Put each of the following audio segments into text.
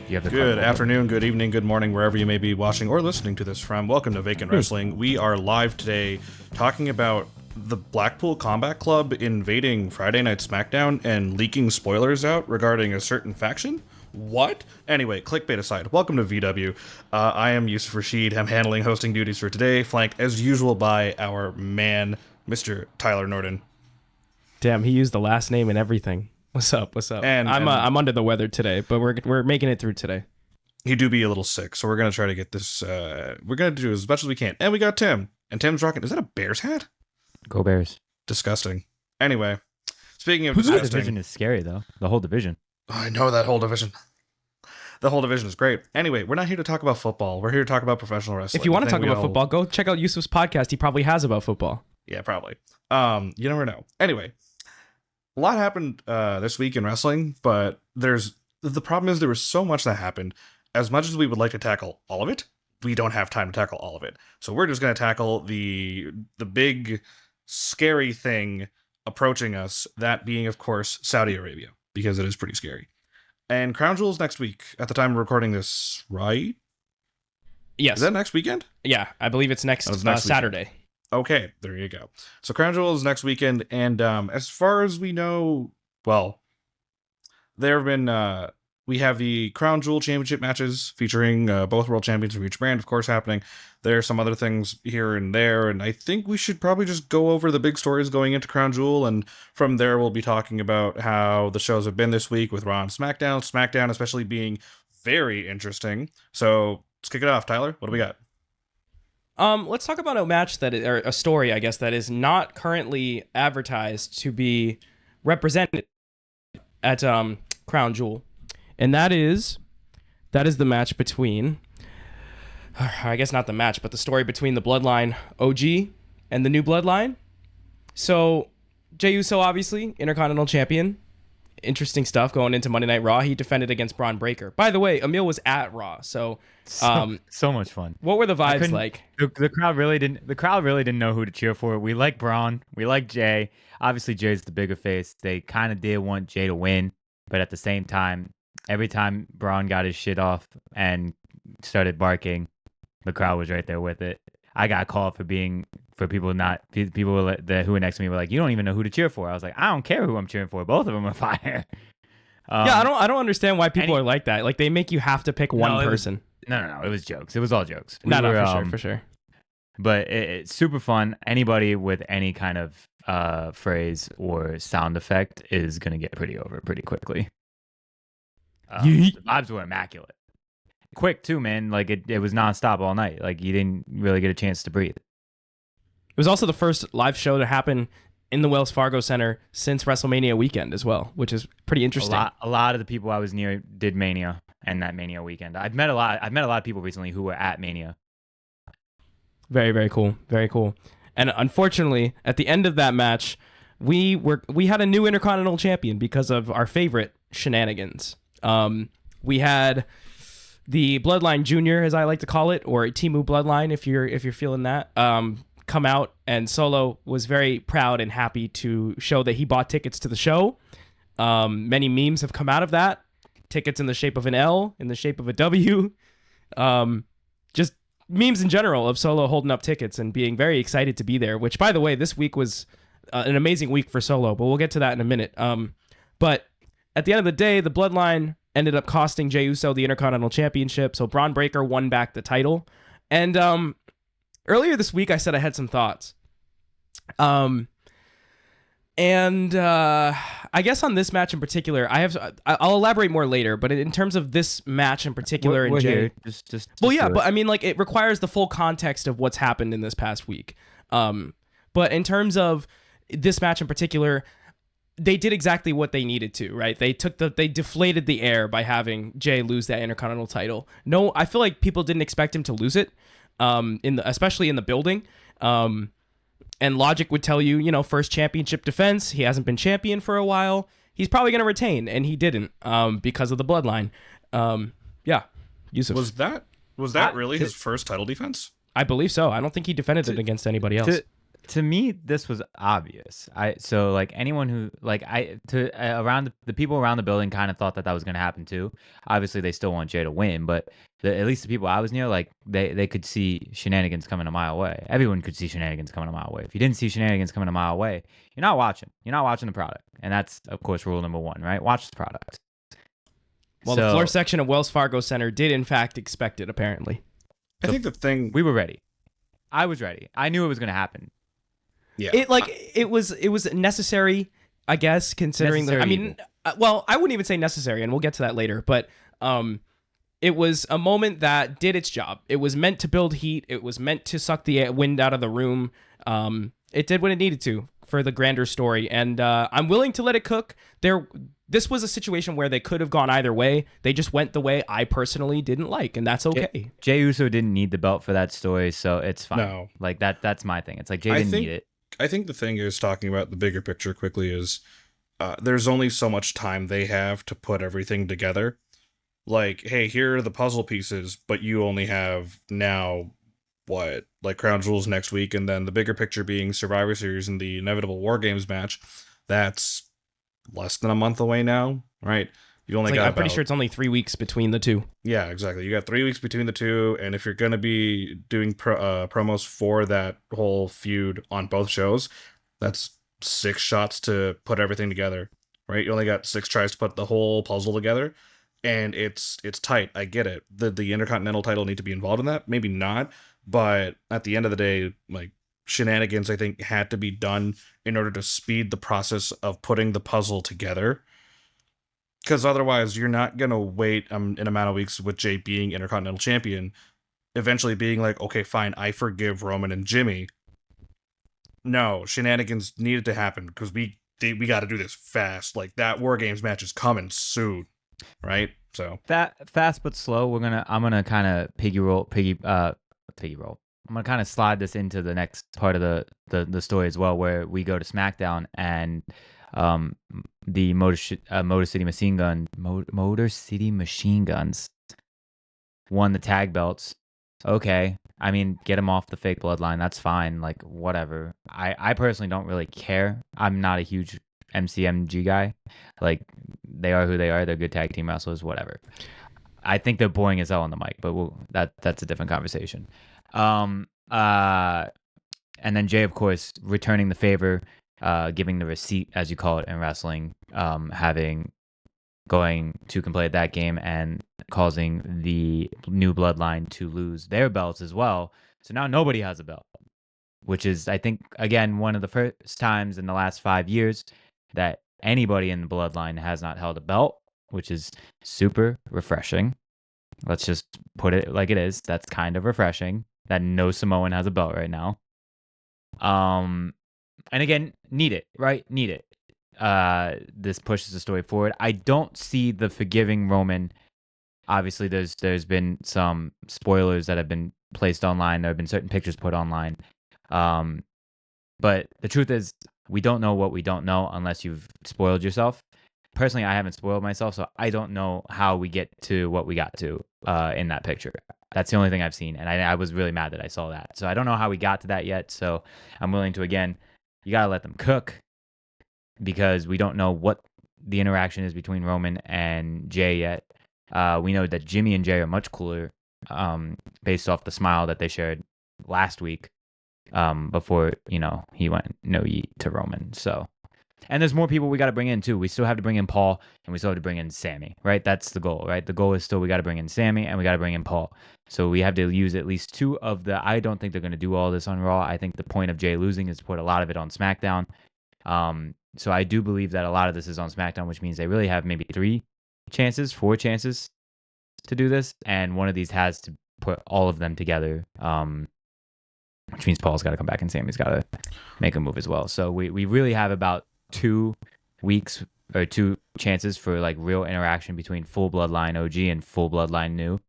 You have the Good afternoon, good evening, good morning, wherever you may be watching or listening to this from. Welcome to Vacant Wrestling. We are live today talking about the Blackpool Combat Club invading Friday Night SmackDown and leaking spoilers out regarding a certain faction. What? Anyway, clickbait aside, welcome to VW. I am Yusuf Rashid. I'm handling hosting duties for today, flanked as usual by our man, Mr. Tyler Norton. Damn, he used the last name and everything. What's up? And I'm under the weather today, but we're making it through today. He do be a little sick, so we're gonna try to get this. We're gonna do as much as we can. And we got Tim, and Tim's rocking. Is that a Bears hat? Go Bears. Disgusting. Anyway, speaking of That disgusting, division is scary though. The whole division. I know that whole division. The whole division is great. Anyway, we're not here to talk about football. We're here to talk about professional wrestling. If you want to talk about football, go check out Yusuf's podcast. He probably has about football. Yeah, probably. You never know. Anyway, a lot happened this week in wrestling, but the problem is there was so much that happened. As much as we would like to tackle all of it, we don't have time to tackle all of it. So we're just going to tackle the big, scary thing approaching us, that being, of course, Saudi Arabia, because it is pretty scary. And Crown Jewel's next week, at the time of recording this, right? Yes. Is that next weekend? Yeah, I believe it's next Saturday. Okay, there you go. So Crown Jewel is next weekend, and as far as we know, well, there have been, we have the Crown Jewel Championship matches featuring both world champions from each brand, of course, happening. There are some other things here and there, and I think we should probably just go over the big stories going into Crown Jewel, and from there we'll be talking about how the shows have been this week with Raw and SmackDown, SmackDown especially being very interesting. So let's kick it off. Tyler, what do we got? Let's talk about a match or a story, I guess, that is not currently advertised to be represented at Crown Jewel, and that is the match between, I guess not the match, but the story between the Bloodline OG and the New Bloodline. So Jey Uso, obviously Intercontinental Champion. Interesting stuff going into Monday Night Raw. He defended against Braun Breaker. By the way, Emil was at Raw, so much fun. What were the vibes like? The crowd really didn't. The crowd really didn't know who to cheer for. We like Braun. We like Jay. Obviously, Jay's the bigger face. They kind of did want Jay to win, but at the same time, every time Braun got his shit off and started barking, the crowd was right there with it. I got called for people who were next to me were like, you don't even know who to cheer for. I was like, I don't care who I'm cheering for. Both of them are fire. Yeah, I don't understand why people are like that. Like, they make you have to pick one person. No. It was jokes. It was all jokes. For sure. But it's super fun. Anybody with any kind of phrase or sound effect is going to get pretty over pretty quickly. The vibes were immaculate. Quick, too, man. Like, it was nonstop all night. Like, you didn't really get a chance to breathe. It was also the first live show to happen in the Wells Fargo Center since WrestleMania weekend as well, which is pretty interesting. A lot of the people I was near did Mania and that Mania weekend. I've met a lot of people recently who were at Mania. Very, very cool. Very cool. And unfortunately, at the end of that match, we had a new Intercontinental Champion because of our favorite shenanigans. We had the Bloodline Junior, as I like to call it, or Timu Bloodline, if you're feeling that, come out, and Solo was very proud and happy to show that he bought tickets to the show. Many memes have come out of that. Tickets in the shape of an L, in the shape of a W. Just memes in general of Solo holding up tickets and being very excited to be there, which, by the way, this week was an amazing week for Solo, but we'll get to that in a minute. But at the end of the day, the Bloodline ended up costing Jey Uso the Intercontinental Championship, so Braun Breaker won back the title. And earlier this week, I said I had some thoughts. I guess on this match in particular, I'll elaborate more later, but in terms of this match in particular, we're Jey, here. Just well, yeah, but I mean, like, it requires the full context of what's happened in this past week. But in terms of this match in particular, they did exactly what they needed to, right? They deflated the air by having Jey lose that Intercontinental title. No, I feel like people didn't expect him to lose it, especially in the building. And logic would tell you, first championship defense. He hasn't been champion for a while. He's probably going to retain, and he didn't because of the Bloodline. Yeah, Yusuf. Was that really his first title defense? I believe so. I don't think he defended it against anybody else. To me, this was obvious. So like anyone who like I to around the people around the building kind of thought that was going to happen too. Obviously, they still want Jay to win, but at least the people I was near, like they could see shenanigans coming a mile away. Everyone could see shenanigans coming a mile away. If you didn't see shenanigans coming a mile away, you're not watching. You're not watching the product, and that's of course rule number one, right? Watch the product. Well, the floor section of Wells Fargo Center did in fact expect it. Apparently, I think the thing we were ready. I was ready. I knew it was going to happen. Yeah, it was necessary, I guess, considering Necessary I mean, well, I wouldn't even say necessary, and we'll get to that later. But it was a moment that did its job. It was meant to build heat. It was meant to suck the wind out of the room. It did what it needed to for the grander story, and I'm willing to let it cook. This was a situation where they could have gone either way. They just went the way I personally didn't like, and that's okay. Jey Uso didn't need the belt for that story, so it's fine. No. Like that's my thing. It's like Jey didn't need it. I think the thing is, talking about the bigger picture quickly, is there's only so much time they have to put everything together. Like, hey, here are the puzzle pieces, but you only have now, what, like Crown Jewels next week, and then the bigger picture being Survivor Series and the inevitable War Games match. That's less than a month away now, right? You only got I'm pretty sure it's only 3 weeks between the two. Yeah, exactly. You got 3 weeks between the two, and if you're going to be doing promos for that whole feud on both shows, that's 6 shots to put everything together, right? You only got 6 tries to put the whole puzzle together, and it's tight. I get it. The Intercontinental title need to be involved in that? Maybe not, but at the end of the day, like, shenanigans, I think, had to be done in order to speed the process of putting the puzzle together. Because otherwise, you're not going to wait an amount of weeks with Jey being Intercontinental Champion, eventually being like, okay, fine, I forgive Roman and Jimmy. No, shenanigans needed to happen because we got to do this fast. Like, that War Games match is coming soon, right? So fast but slow. I'm gonna kind of piggy roll. I'm gonna kind of slide this into the next part of the story as well, where we go to SmackDown and the Motor City Machine Guns won the tag belts. Okay, I mean, get them off the fake bloodline. That's fine. Like, whatever. I personally don't really care. I'm not a huge MCMG guy. Like, they are who they are. They're good tag team wrestlers. Whatever. I think they're boring as hell on the mic, but that's a different conversation. And then Jey, of course, returning the favor. Giving the receipt, as you call it in wrestling, going to complete that game and causing the new bloodline to lose their belts as well. So now nobody has a belt, which is, I think, again, one of the first times in the last 5 years that anybody in the bloodline has not held a belt, which is super refreshing. Let's just put it like it is. That's kind of refreshing that no Samoan has a belt right now. And again, need it, right? Need it. This pushes the story forward. I don't see the forgiving Roman. Obviously, there's been some spoilers that have been placed online. There have been certain pictures put online. But the truth is, we don't know what we don't know unless you've spoiled yourself. Personally, I haven't spoiled myself, so I don't know how we get to what we got to in that picture. That's the only thing I've seen, and I was really mad that I saw that. So I don't know how we got to that yet, so I'm willing to, again, you got to let them cook because we don't know what the interaction is between Roman and Jey yet. We know that Jimmy and Jey are much cooler based off the smile that they shared last week before, he went no yeet to Roman. So, and there's more people we got to bring in too. We still have to bring in Paul and we still have to bring in Sammy, right? That's the goal, right? The goal is still we got to bring in Sammy and we got to bring in Paul. So we have to use at least 2 of the. I don't think they're going to do all this on Raw. I think the point of Jey losing is to put a lot of it on SmackDown. So I do believe that a lot of this is on SmackDown, which means they really have maybe 4 chances to do this, and one of these has to put all of them together. Which means Paul's got to come back and Sammy's got to make a move as well. So we really have about 2 weeks or 2 chances for like real interaction between full bloodline OG and full bloodline new.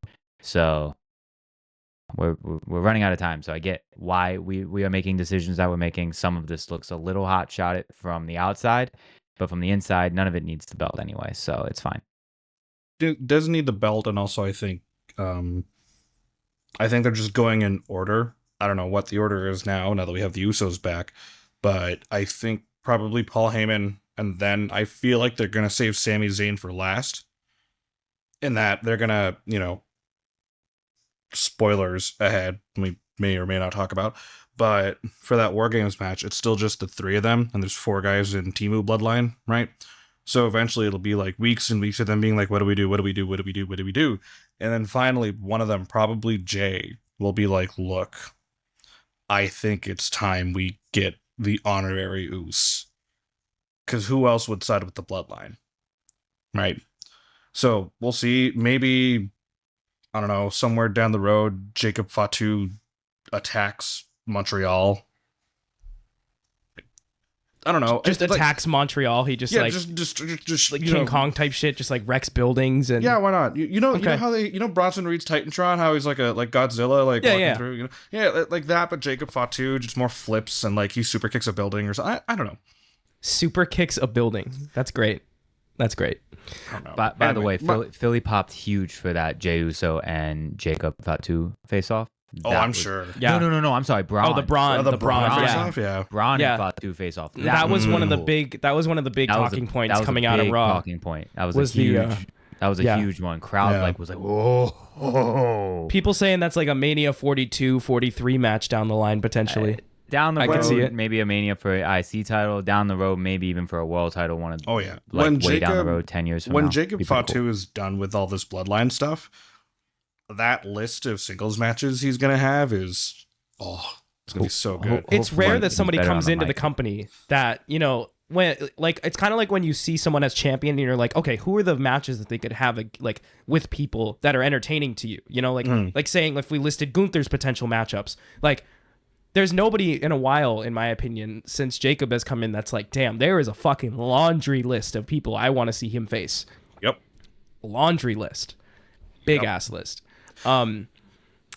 So we're running out of time. So I get why we are making decisions that we're making. Some of this looks a little hot shot it from the outside, but from the inside, none of it needs the belt anyway. So it's fine. It doesn't need the belt, and also I think they're just going in order. I don't know what the order is now that we have the Usos back, but I think probably Paul Heyman, and then I feel like they're going to save Sami Zayn for last. In that they're going to, spoilers ahead, we may or may not talk about, but for that War Games match, it's still just the 3 of them, and there's 4 guys in Temu Bloodline, right? So eventually it'll be like weeks and weeks of them being like, what do we do? What do we do? What do we do? What do we do? And then finally, one of them, probably Jay, will be like, look, I think it's time we get the honorary Uso. Because who else would side with the Bloodline? Right? So we'll see. Maybe, I don't know, somewhere down the road, Jacob Fatu attacks Montreal. I don't know. Just attacks Montreal. He just just like King Kong type shit, just like wrecks buildings and why not? You know how they Bronson Reed's Titantron, how he's like Godzilla, like walking through, like that, but Jacob Fatu just more flips and like he super kicks a building or something. I don't know. Super kicks a building. That's great. That's great. By the way, Philly popped huge for that Jey Uso and Jacob Fatu face off. I'm sure. Yeah. No. I'm sorry. Braun. Oh, the Braun. The Braun face yeah. off. Yeah. Braun and Fatu face off. That was one of the big. That was one of the big talking points coming out of Raw. Talking point. That was a huge. That was a huge one. Crowd was like, whoa. People saying that's like a Mania 42, 43 match down the line potentially. Down the road, I can see it. Maybe a Mania for an IC title. Down the road, maybe even for a world title. One of like way down the road, 10 years from now. When Jacob Fatu is done with all this Bloodline stuff, that list of singles matches he's gonna have is it's gonna be so good. It's rare that somebody comes into the company that when like it's kind of like when you see someone as champion and you're like, okay, who are the matches that they could have like with people that are entertaining to you? Like saying if we listed Gunther's potential matchups, like. There's nobody in a while, in my opinion, since Jacob has come in that's like, damn, there is a fucking laundry list of people I want to see him face. Yep. Laundry list. Big ass list. You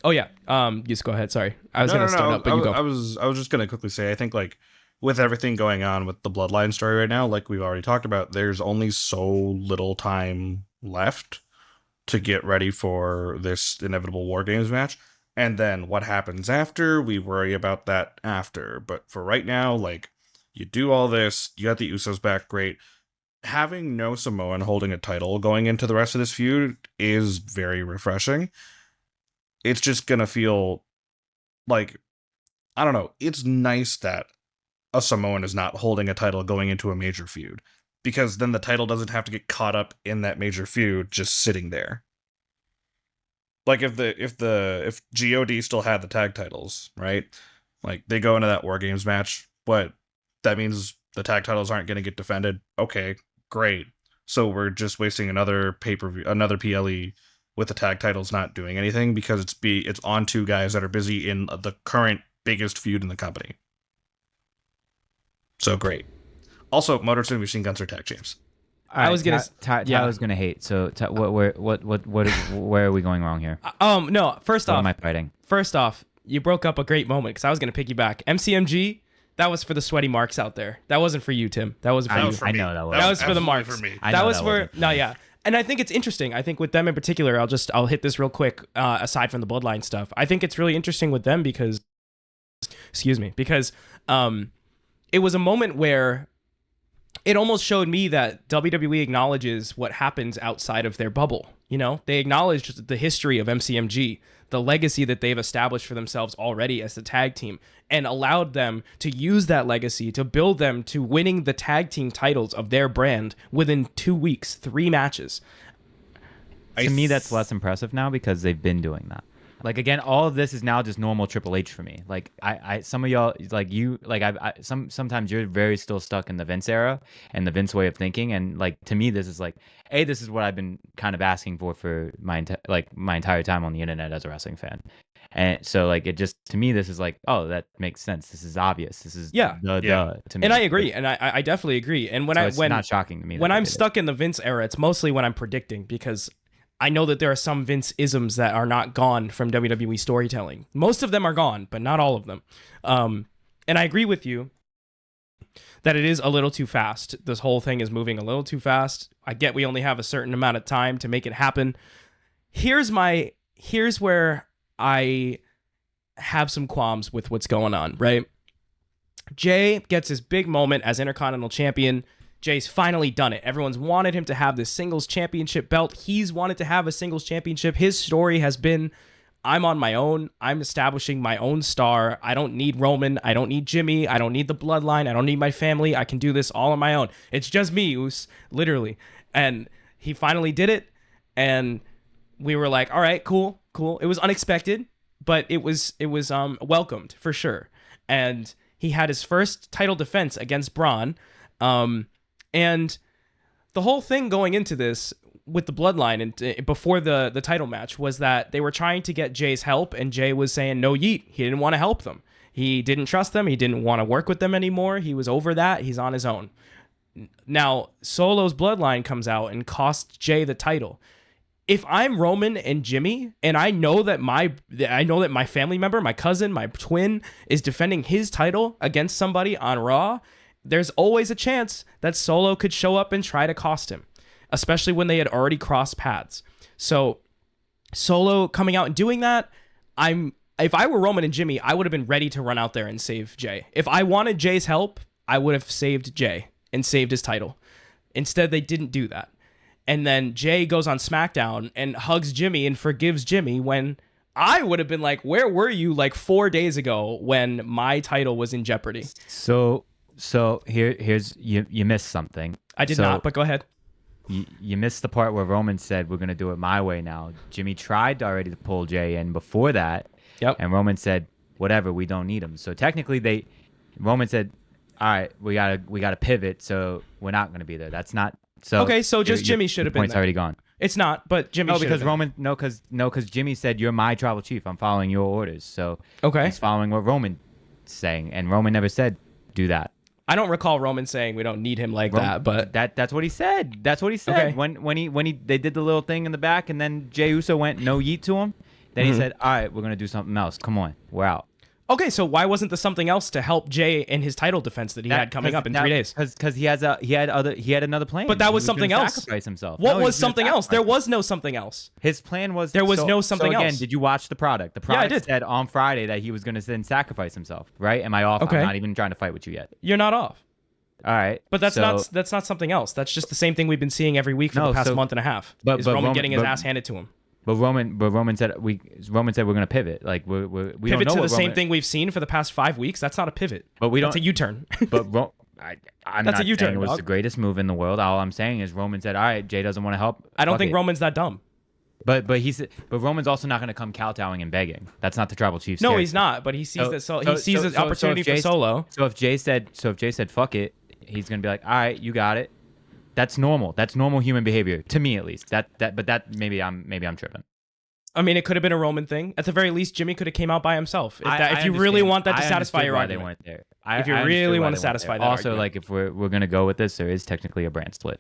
just go ahead. Sorry. I was going to start up, but you go. I was just going to quickly say, I think like with everything going on with the Bloodline story right now, like we've already talked about, there's only so little time left to get ready for this inevitable War Games match. And then what happens after, we worry about that after. But for right now, like, you do all this, you got the Usos back, great. Having no Samoan holding a title going into the rest of this feud is very refreshing. It's just gonna feel like, I don't know, it's nice that a Samoan is not holding a title going into a major feud. Because then the title doesn't have to get caught up in that major feud just sitting there. Like if GOD still had the tag titles, right? Like they go into that War Games match, but that means the tag titles aren't going to get defended. Okay, great. So we're just wasting another pay-per-view, another PLE with the tag titles not doing anything because it's on 2 guys that are busy in the current biggest feud in the company. So great. Also, Motor City Machine Guns are tag champs. I was gonna. Tyler's gonna hate. So, where are we going wrong here? No. First What off, am I fighting? First off, you broke up a great moment because I was gonna piggyback. MCMG, that was for the sweaty marks out there. That wasn't for you, Tim. That wasn't for you. I know that was. That was for the marks. For me. That was for And I think it's interesting. I think with them in particular, I'll hit this real quick. Aside from the Bloodline stuff, I think it's really interesting with them because, it was a moment where. It almost showed me that WWE acknowledges what happens outside of their bubble. They acknowledged the history of MCMG, the legacy that they've established for themselves already as the tag team, and allowed them to use that legacy to build them to winning the tag team titles of their brand within 2 weeks, 3 matches. To me, that's less impressive now because they've been doing that. Like again, all of this is now just normal Triple H for me. Like some of y'all, like you, like sometimes you're very still stuck in the Vince era and the Vince way of thinking. And like to me, this is like, this is what I've been kind of asking for my entire time on the internet as a wrestling fan. And so like it just to me, this is like, oh, that makes sense. This is obvious. This is to me. And I agree, and I definitely agree. And it's not shocking to me. When I'm stuck in the Vince era, it's mostly when I'm predicting because. I know that there are some Vince-isms that are not gone from WWE storytelling. Most of them are gone, but not all of them. And I agree with you that it is a little too fast. This whole thing is moving a little too fast. I get we only have a certain amount of time to make it happen. Here's where I have some qualms with what's going on, right? Jay gets his big moment as Intercontinental Champion. Jay's finally done it. Everyone's wanted him to have this singles championship belt. He's wanted to have a singles championship. His story has been, I'm on my own. I'm establishing my own star. I don't need Roman. I don't need Jimmy. I don't need the bloodline. I don't need my family. I can do this all on my own. It's just me, Uso, literally. And he finally did it. And we were like, all right, cool. It was unexpected, but it was welcomed for sure. And he had his first title defense against Braun. And the whole thing going into this with the bloodline and before the title match was that they were trying to get Jay's help, and Jay was saying no yeet. He didn't want to help them. He didn't trust them. He didn't want to work with them anymore. He was over that. He's on his own. Now, Solo's bloodline comes out and costs Jay the title. If I'm Roman and Jimmy, and I know that my family member, my cousin, my twin is defending his title against somebody on Raw, there's always a chance that Solo could show up and try to cost him, especially when they had already crossed paths. So Solo coming out and doing that, if I were Roman and Jimmy, I would have been ready to run out there and save Jay. If I wanted Jay's help, I would have saved Jay and saved his title. Instead, they didn't do that. And then Jay goes on SmackDown and hugs Jimmy and forgives Jimmy when I would have been like, where were you like 4 days ago when my title was in jeopardy? So here's you missed something. I did not, but go ahead. You missed the part where Roman said, we're going to do it my way now. Jimmy tried already to pull Jay in before that. Yep. And Roman said, whatever, we don't need him. So technically Roman said, all right, we gotta pivot, so we're not going to be there. That's not. So okay, so just Jimmy should have been point's there. already gone. It's not, but Jimmy. No, because because Jimmy said you're my tribal chief. I'm following your orders. So okay, he's following what Roman's saying, and Roman never said do that. I don't recall Roman saying we don't need him like that, but that's what he said. That's what he said. Okay. When they did the little thing in the back, and then Jey Uso went no yeet to him. Then he said, all right, we're gonna do something else. Come on, we're out. Okay, so why wasn't there something else to help Jay in his title defense that he had coming up in 3 days? Because he had another plan. But that was He something gonna else. Sacrifice himself. What No, was something else? There was no something else. His plan was there was no something so again, else. Did you watch the product? The product I did. said on Friday that he was going to then sacrifice himself. Right? Am I off? Okay. I'm not even trying to fight with you yet. You're not off. All right. But that's not something else. That's just the same thing we've been seeing every week for the past month and a half. Is Roman getting his ass handed to him. But Roman said we're gonna pivot. Like we pivot don't know to what the same thing we've seen for the past 5 weeks. That's not a pivot. But we don't. That's a U-turn. But I'm That's not a U-turn, saying it was dog. the greatest move in the world. All I'm saying is Roman said, all right, Jay doesn't want to help. I don't Fuck think it. Roman's that dumb. But Roman's also not going to come kowtowing and begging. That's not the tribal chief's. No, character. he's not. But he sees an opportunity for Solo. So if Jay said fuck it, he's going to be like, all right, you got it. That's normal. That's normal human behavior to me, at least. But maybe I'm tripping. I mean, it could have been a Roman thing. At the very least, Jimmy could have came out by himself. If you really understand- want that to I satisfy your understood why argument. they weren't there. If you I really understood why want to they weren't satisfy there. that Also, argument. like if we're gonna go with this, there is technically a brand split.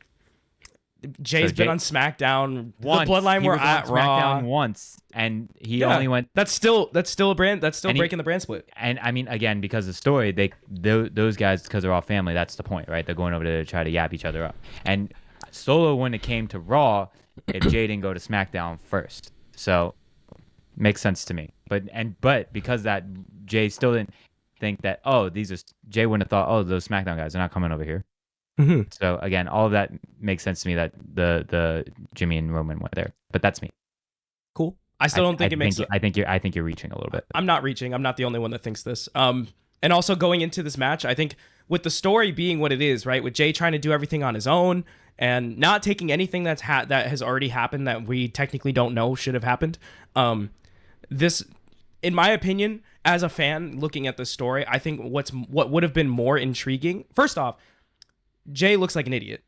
Jay's So been Jay- on SmackDown. Once. The Bloodline He were was on at Raw. SmackDown once, and he Yeah. only went. That's still a brand. That's still And breaking the brand split. And I mean, again, because of the story, those guys, because they're all family, that's the point, right? They're going over there to try to yap each other up. And Solo, when it came to Raw, if Jay didn't go to SmackDown first, so makes sense to me. But because that Jay still didn't think that Jay wouldn't have thought those SmackDown guys are not coming over here. Mm-hmm. So again, all of that makes sense to me that the Jimmy and Roman went there. But that's me. Cool. I still don't think it makes. I think you're reaching a little bit. I'm not reaching. I'm not the only one that thinks this. And also going into this match, I think with the story being what it is, right, with Jay trying to do everything on his own and not taking anything that has already happened that we technically don't know should have happened. This, in my opinion, as a fan looking at this story, I think what would have been more intriguing. First off, Jay looks like an idiot.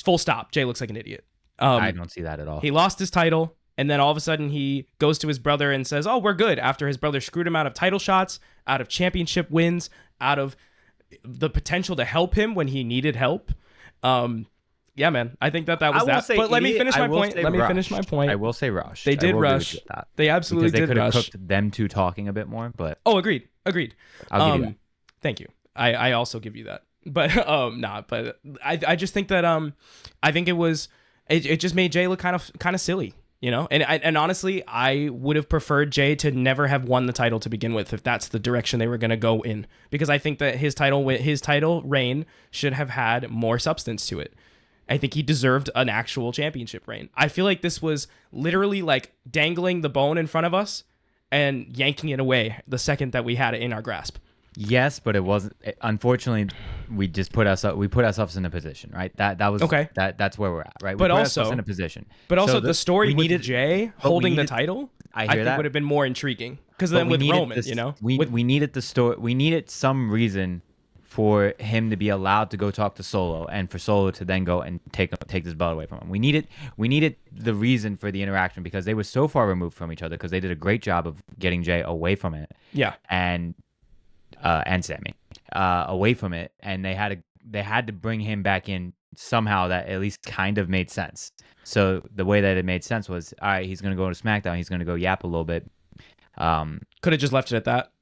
Full stop. Jay looks like an idiot. I don't see that at all. He lost his title, and then all of a sudden he goes to his brother and says, "Oh, we're good." After his brother screwed him out of title shots, out of championship wins, out of the potential to help him when he needed help. Yeah, man. I think that was that. But let me finish my point. I will say rush. They did I will agree rush. with you with that. They absolutely because they did could have rush. cooked them two talking a bit more, but Oh, agreed. I'll give you that. Thank you. I also give you that. But but I just think that I think it just made Jay look kind of silly. You know, and honestly, I would have preferred Jay to never have won the title to begin with if that's the direction they were going to go in, because I think that his title reign should have had more substance to it. I think he deserved an actual championship reign. I feel like this was literally like dangling the bone in front of us and yanking it away the second that we had it in our grasp. Yes, but it wasn't. Unfortunately, we just put ourselves in a position, right? That was okay. That's where we're at, right? We but put also ourselves in a position. But also So the story with Jay holding the needed, title, I think that would have been more intriguing. Because but then with Roman, you know, we needed the story. We needed some reason for him to be allowed to go talk to Solo, and for Solo to then go and take this belt away from him. We needed the reason for the interaction, because they were so far removed from each other, because they did a great job of getting Jay away from it. Yeah. And Sammy away from it, and they had to bring him back in somehow that at least kind of made sense. So the way that it made sense was, all right, he's gonna go to SmackDown, he's gonna go yap a little bit. Could have just left it at that.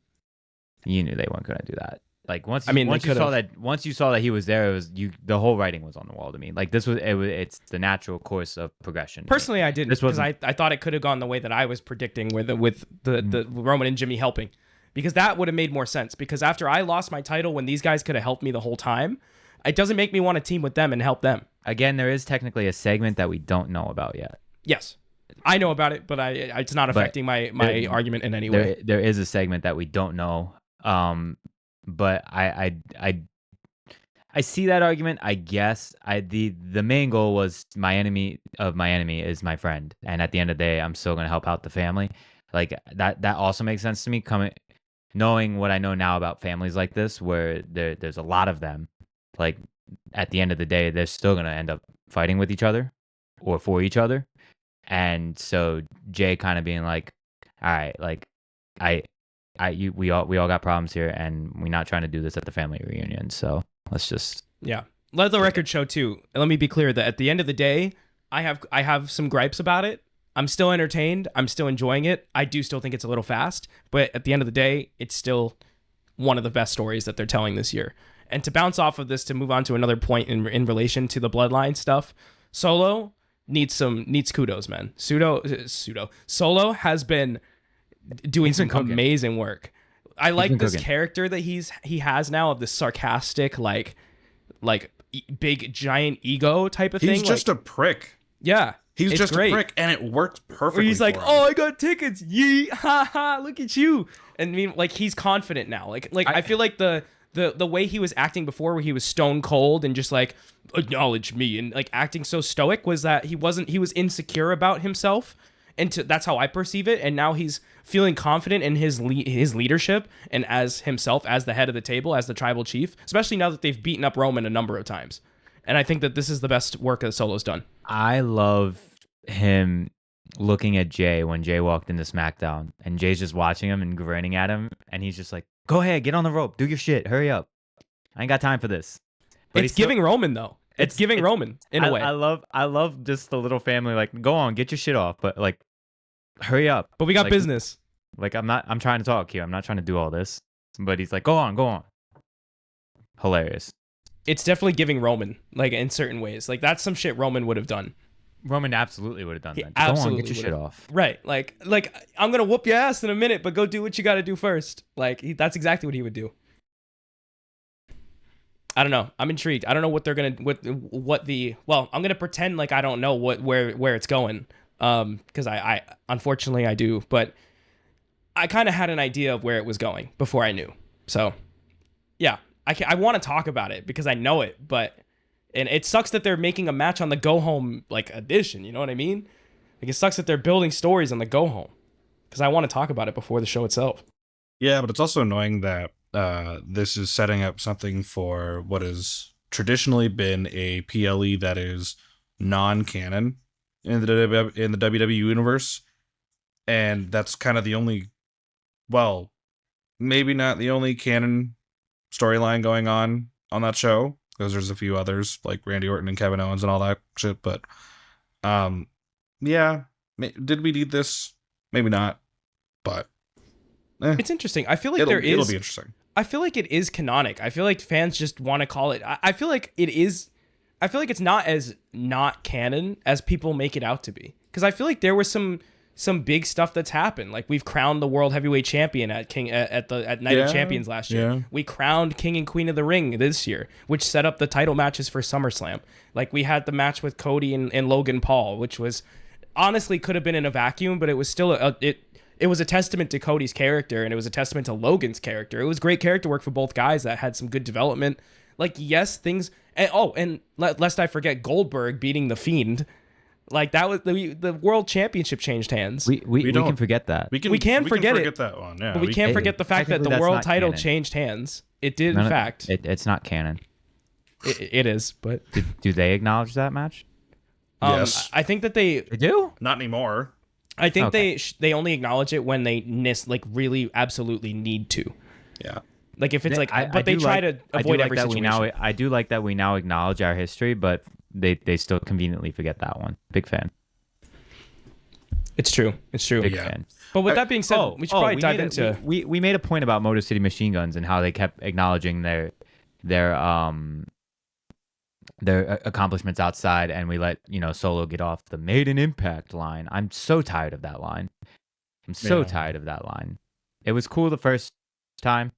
You knew they weren't gonna do that. Like once you saw that he was there, the whole writing was on the wall to me. Like it's the natural course of progression. Personally, I didn't, because I thought it could have gone the way that I was predicting with the Roman and Jimmy helping. Because that would have made more sense. Because after I lost my title, when these guys could have helped me the whole time, it doesn't make me want to team with them and help them. Again, there is technically a segment that we don't know about yet. Yes, I know about it, but it's not affecting my argument in any way. There is a segment that we don't know. But I see that argument. I guess the main goal was my enemy of my enemy is my friend, and at the end of the day, I'm still gonna help out the family. Like that also makes sense to me, knowing what I know now about families like this, where there's a lot of them. Like at the end of the day, they're still gonna end up fighting with each other or for each other. And so Jay kind of being like, all right, like we all got problems here, and we're not trying to do this at the family reunion. So let's just let the record show too. And let me be clear that at the end of the day, I have some gripes about it. I'm still entertained. I'm still enjoying it. I do still think it's a little fast, but at the end of the day, it's still one of the best stories that they're telling this year. And to bounce off of this, to move on to another point in relation to the bloodline stuff, Solo needs kudos, man. Solo has been doing some amazing work. I like this character that he has now, of this sarcastic, like big giant ego type of thing. He's just a prick. Yeah. He's just great. A prick, and it works perfectly. Where he's like, "Oh, I got tickets, yee, ha ha! Look at you!" And I mean, like, he's confident now. Like I feel like the way he was acting before, where he was stone cold and just like, acknowledge me, and like acting so stoic, was that he was insecure about himself, and that's how I perceive it. And now he's feeling confident in his leadership and as himself, as the head of the table, as the tribal chief. Especially now that they've beaten up Roman a number of times. And I think that this is the best work that Solo's done. I love him looking at Jay when Jay walked into SmackDown, and Jay's just watching him and grinning at him, and he's just like, "Go ahead, get on the rope, do your shit, hurry up. I ain't got time for this." But it's giving Roman though. It's giving Roman in a way. I love just the little family. Like, go on, get your shit off, but like, hurry up. But we got business. Like I'm trying to talk here. I'm not trying to do all this. But he's like, go on. Hilarious. It's definitely giving Roman, like, in certain ways. Like, that's some shit Roman would have done. Roman absolutely would have done that. Go on, get your shit off. Right. Like I'm gonna whoop your ass in a minute, but go do what you got to do first. Like, that's exactly what he would do. I don't know. I'm intrigued. I don't know what they're gonna well, I'm gonna pretend like I don't know where it's going. Because I unfortunately I do, but I kind of had an idea of where it was going before I knew. So yeah, I want to talk about it because I know it, and it sucks that they're making a match on the go home like edition. You know what I mean? Like, it sucks that they're building stories on the go home, because I want to talk about it before the show itself. Yeah, but it's also annoying that this is setting up something for what has traditionally been a PLE that is non-canon in the WWE universe, and that's kind of the only, well, maybe not the only canon storyline going on that show, because there's a few others like Randy Orton and Kevin Owens and all that shit. But yeah, did we need this? Maybe not, but it's interesting. I feel like it'll be interesting. I feel like it is canonic. I feel like fans just want to call it. I feel like it is. I feel like it's not as not canon as people make it out to be. because I feel like there was some big stuff that's happened. Like we've crowned the world heavyweight champion at Night of Champions last year. Yeah. We crowned King and Queen of the Ring this year, which set up the title matches for SummerSlam. Like we had the match with Cody and Logan Paul, which was honestly could have been in a vacuum, but it was still it was a testament to Cody's character, and it was a testament to Logan's character. It was great character work for both guys that had some good development. Like, yes, things... And lest I forget, Goldberg beating The Fiend. Like, that was... The World Championship changed hands. We can forget that. We can forget that one, yeah. But we can't forget the fact that the world title changed hands. It did, in fact. It's not canon. It is, but... Do they acknowledge that match? Yes. I think that they do? Not anymore. I think they only acknowledge it when they really absolutely need to. Yeah. Like if it's but they try to avoid every situation. I do like that we now acknowledge our history, but they still conveniently forget that one. Big fan. It's true. Big fan. But with that being said, we should probably dive into. We made a point about Motor City Machine Guns and how they kept acknowledging their accomplishments outside, and we let Solo get off the "Made an Impact" line. I'm so tired of that line. Tired of that line. It was cool the first time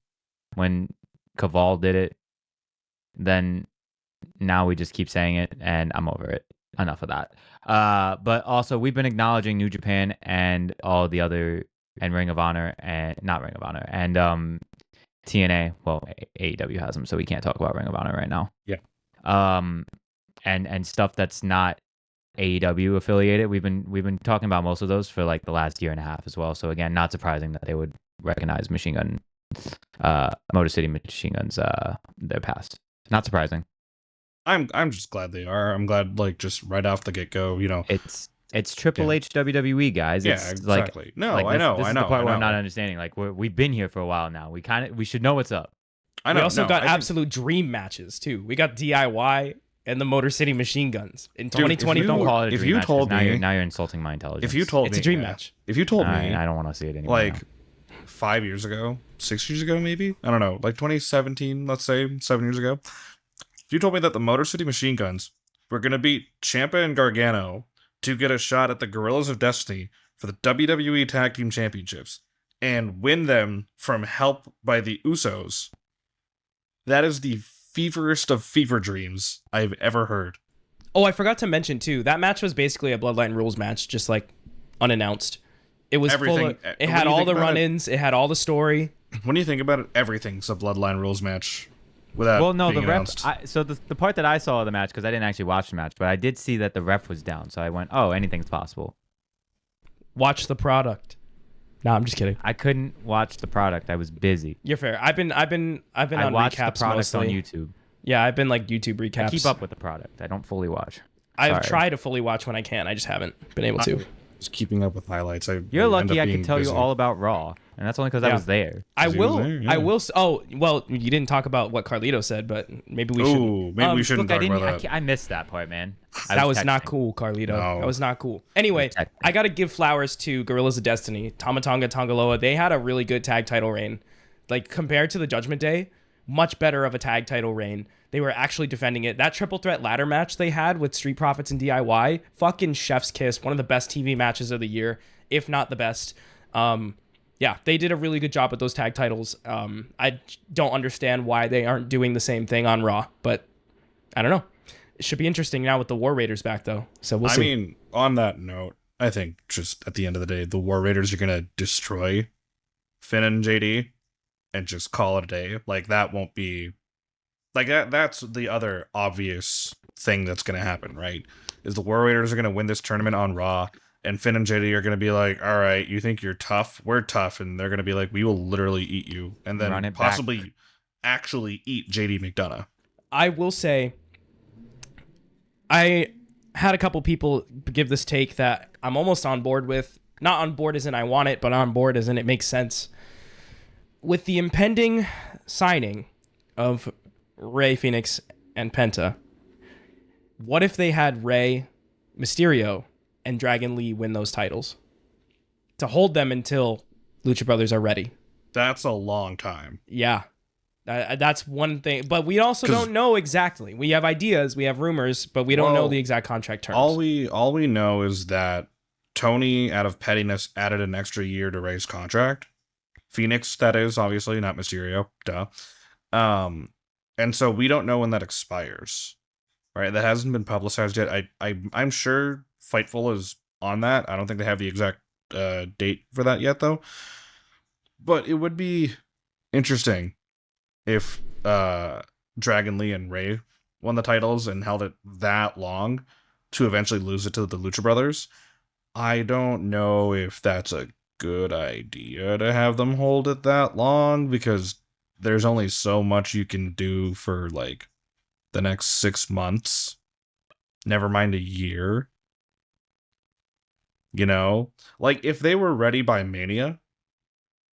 when Caval did it. Then now we just keep saying it, and I'm over it. Enough of that. But also we've been acknowledging New Japan and all the other, and Ring of Honor, and not Ring of Honor, and TNA. Well, AEW has them, so we can't talk about Ring of Honor right now. Yeah. And stuff that's not AEW affiliated. We've been talking about most of those for like the last year and a half as well. So again, not surprising that they would recognize Motor City Machine Guns, their past. Not surprising. I'm just glad they are. I'm glad, like, just right off the get go, It's Triple H WWE, guys. Yeah, it's exactly. Like, no, like I know. This is the part where I'm not understanding. Like we've been here for a while now. We should know what's up. I know. We also got absolute dream matches too. We got DIY and the Motor City Machine Guns in 2020. Don't call it a if dream you match, told me now you're insulting my intelligence. If you told it's me a dream match. If you told me, I don't want to see it anymore. like now. 5 years ago, 6 years ago, maybe, I don't know, like 2017, let's say 7 years ago. If you told me that the Motor City Machine Guns were gonna beat Ciampa and Gargano to get a shot at the Gorillas of Destiny for the WWE Tag Team Championships and win them from help by the Usos, that is the feverest of fever dreams I've ever heard. Oh, I forgot to mention too. That match was basically a Bloodline Rules match, just like unannounced. It was Everything. full of, it had all the run-ins. It had all the story. When you think about it, everything's a Bloodline Rules match. Without being the announced. ref. So the part that I saw of the match, because I didn't actually watch the match, but I did see that the ref was down. So I went, "Oh, anything's possible." Watch the product. No, I'm just kidding. I couldn't watch the product. I was busy. You're fair. I've been I on watched recaps the product mostly. on YouTube. Yeah, I've been like YouTube recaps. I keep up with the product. I don't fully watch. I've Sorry. tried to fully watch when I can. I just haven't been able to. Just keeping up with highlights. You're end lucky up I being can tell busy. you all about Raw, and that's only because I was there. I he will. was there, yeah. I will. Oh, well, you didn't talk about what Carlito said, but maybe we should. Ooh, maybe we shouldn't Look, talk about that. I missed that part, man. That was not cool, Carlito. No. That was not cool. Anyway, I got to give flowers to Gorillas of Destiny, Tama Tonga Tongaloa. They had a really good tag title reign. Like, compared to the Judgment Day, much better of a tag title reign. They were actually defending it. That triple threat ladder match they had with Street Profits and DIY, fucking chef's kiss. One of the best TV matches of the year, if not the best. Yeah, they did a really good job with those tag titles. I don't understand why they aren't doing the same thing on Raw, but I don't know. It should be interesting now with the War Raiders back, though. So we'll see. I mean, on that note, I think just at the end of the day, the War Raiders are going to destroy Finn and JD and just call it a day. Like, that won't be... Like, that's the other obvious thing that's going to happen, right? Is the War Raiders are going to win this tournament on Raw, and Finn and JD are going to be like, all right, you think you're tough? We're tough. And they're going to be like, we will literally eat you. And then possibly actually eat JD McDonough. I will say, I had a couple people give this take that I'm almost on board with. Not on board as in I want it, but on board as in it makes sense. With the impending signing of Rey Fenix and Penta, what if they had Rey, Mysterio, and Dragon Lee win those titles to hold them until Lucha Brothers are ready? That's a long time. Yeah. That's one thing. But we also don't know exactly. We have ideas, we have rumors, but we don't know the exact contract terms. All we know is that Tony, out of pettiness, added an extra year to Ray's contract. Phoenix, that is, obviously, not Mysterio. Duh. And so we don't know when that expires. Right? That hasn't been publicized yet. I'm sure Fightful is on that. I don't think they have the exact date for that yet, though. But it would be interesting if Dragon Lee and Ray won the titles and held it that long to eventually lose it to the Lucha Brothers. I don't know if that's a good idea to have them hold it that long, because there's only so much you can do for like the next 6 months, never mind a year. You know, like if they were ready by Mania,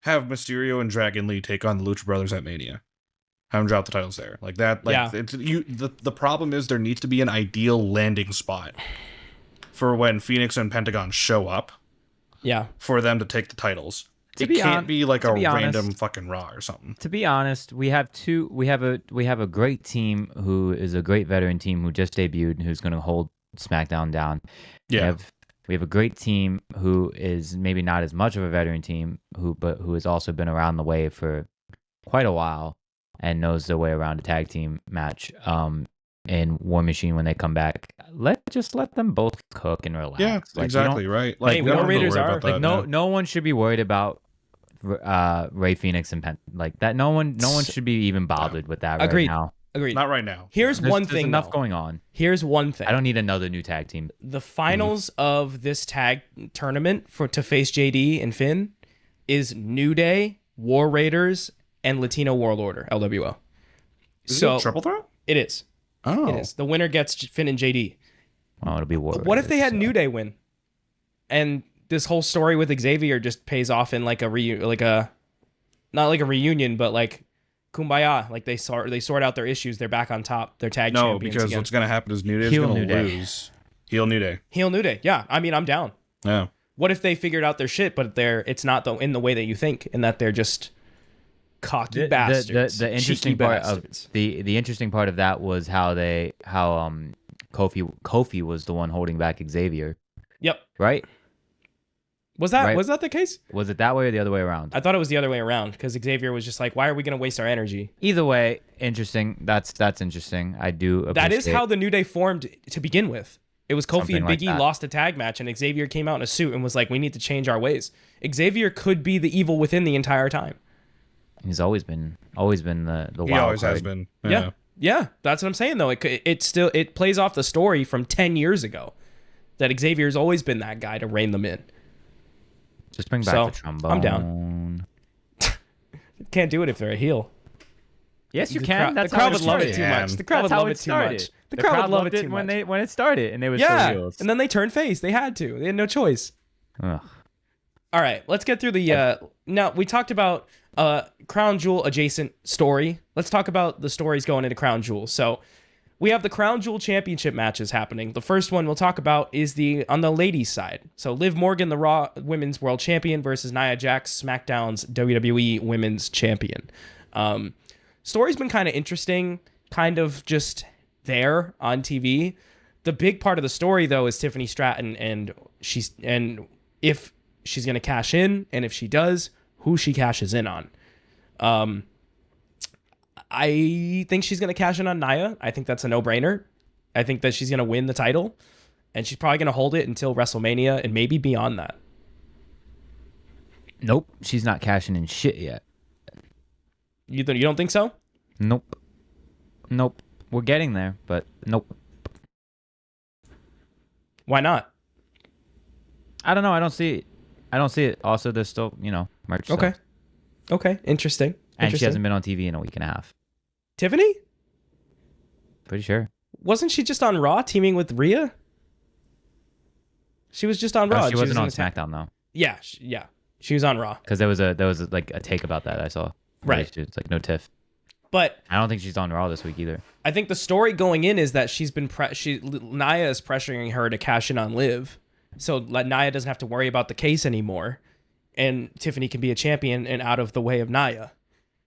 have Mysterio and Dragon Lee take on the Lucha Brothers at Mania. Have them drop the titles there. Like that. Like Yeah. The problem is there needs to be an ideal landing spot for when Phoenix and Pentagon show up Yeah. for them to take the titles. To It be can't hon- be like to a be honest- random fucking Raw or something. To be honest, we have a great team who is a great veteran team who just debuted and who's going to hold SmackDown down. Yeah. We have a great team who is maybe not as much of a veteran team who has also been around the way for quite a while and knows their way around a tag team match. In War Machine when they come back, let them both cook and relax. Yeah, Like, you exactly, don't- right. Hey, we don't War have to Raiders worry are- about that, Like man. no one should be worried about Ray Phoenix and like that. No one should be even bothered with that Agreed. right now. Agreed. Not right now. Here's There's one thing. enough though. going on. Here's one thing. I don't need another new tag team. The finals of this tag tournament to face JD and Finn is New Day, War Raiders, and Latino World Order (LWO). Is it a triple threat? it is. Oh, It is. The winner gets Finn and JD. Oh, it'll be War. What if they had Raiders, New Day win, and this whole story with Xavier just pays off in like not like a reunion, but like kumbaya, like they sort out their issues, they're back on top, they're tag no, champions because again. what's gonna happen is New Day's Heel gonna New Day. lose. Heel New Day. Heel New Day. Yeah, I mean, I'm down. Yeah. What if they figured out their shit, but it's not in the way that you think, and that they're just cocky bastards. The interesting cheeky part bastards. of the interesting part of that was how Kofi was the one holding back Xavier, Yep. right? Was that Right. the case? Was it that way or the other way around? I thought it was the other way around, because Xavier was just like, why are we going to waste our energy? Either way, interesting. That's interesting. I do appreciate. That is how the New Day formed to begin with. It was Kofi Something and like Big E that. lost a tag match, and Xavier came out in a suit and was like, we need to change our ways. Xavier could be the evil within the entire time. He's always been the He wild always has card. been. Yeah, that's what I'm saying though. It plays off the story from 10 years ago that Xavier's always been that guy to rein them in. Just bring back So, the trombone. I'm down. Can't do it if they're a heel. Yes, you The can. crowd- That's the crowd how would it love started. it too much. The crowd That's would how love it it too started. much. The crowd would love it too when much. it started, and they were Yeah, still heels. and then they turned face. They had to. They had no choice. Ugh. All right, let's get through the. Now we talked about Crown Jewel adjacent story. Let's talk about the stories going into Crown Jewel. So we have the Crown Jewel Championship matches happening. The first one we'll talk about is on the ladies' side. So Liv Morgan, the Raw Women's World Champion, versus Nia Jax, SmackDown's WWE Women's Champion. Story's been kind of interesting, kind of just there on TV. The big part of the story, though, is Tiffany Stratton, and if she's going to cash in, and if she does, who she cashes in on. I think she's going to cash in on Nia. I think that's a no-brainer. I think that she's going to win the title, and she's probably going to hold it until WrestleMania and maybe beyond that. Nope, she's not cashing in shit yet. You don't think so? Nope. We're getting there, but nope. Why not? I don't know. I don't see it. Also, there's still merch. Okay. stuff. Okay. Interesting. And she hasn't been on TV in a week and a half. Tiffany? Pretty sure. Wasn't she just on Raw teaming with Rhea? She was just on Raw. Oh, she wasn't on in a tag- SmackDown though, Yeah. She was on Raw. because there was like a take about that I saw. Right. It's like no tiff. But I don't think she's on Raw this week either. I think the story going in is that Nia is pressuring her to cash in on Liv, so Nia doesn't have to worry about the case anymore, and Tiffany can be a champion and out of the way of Nia.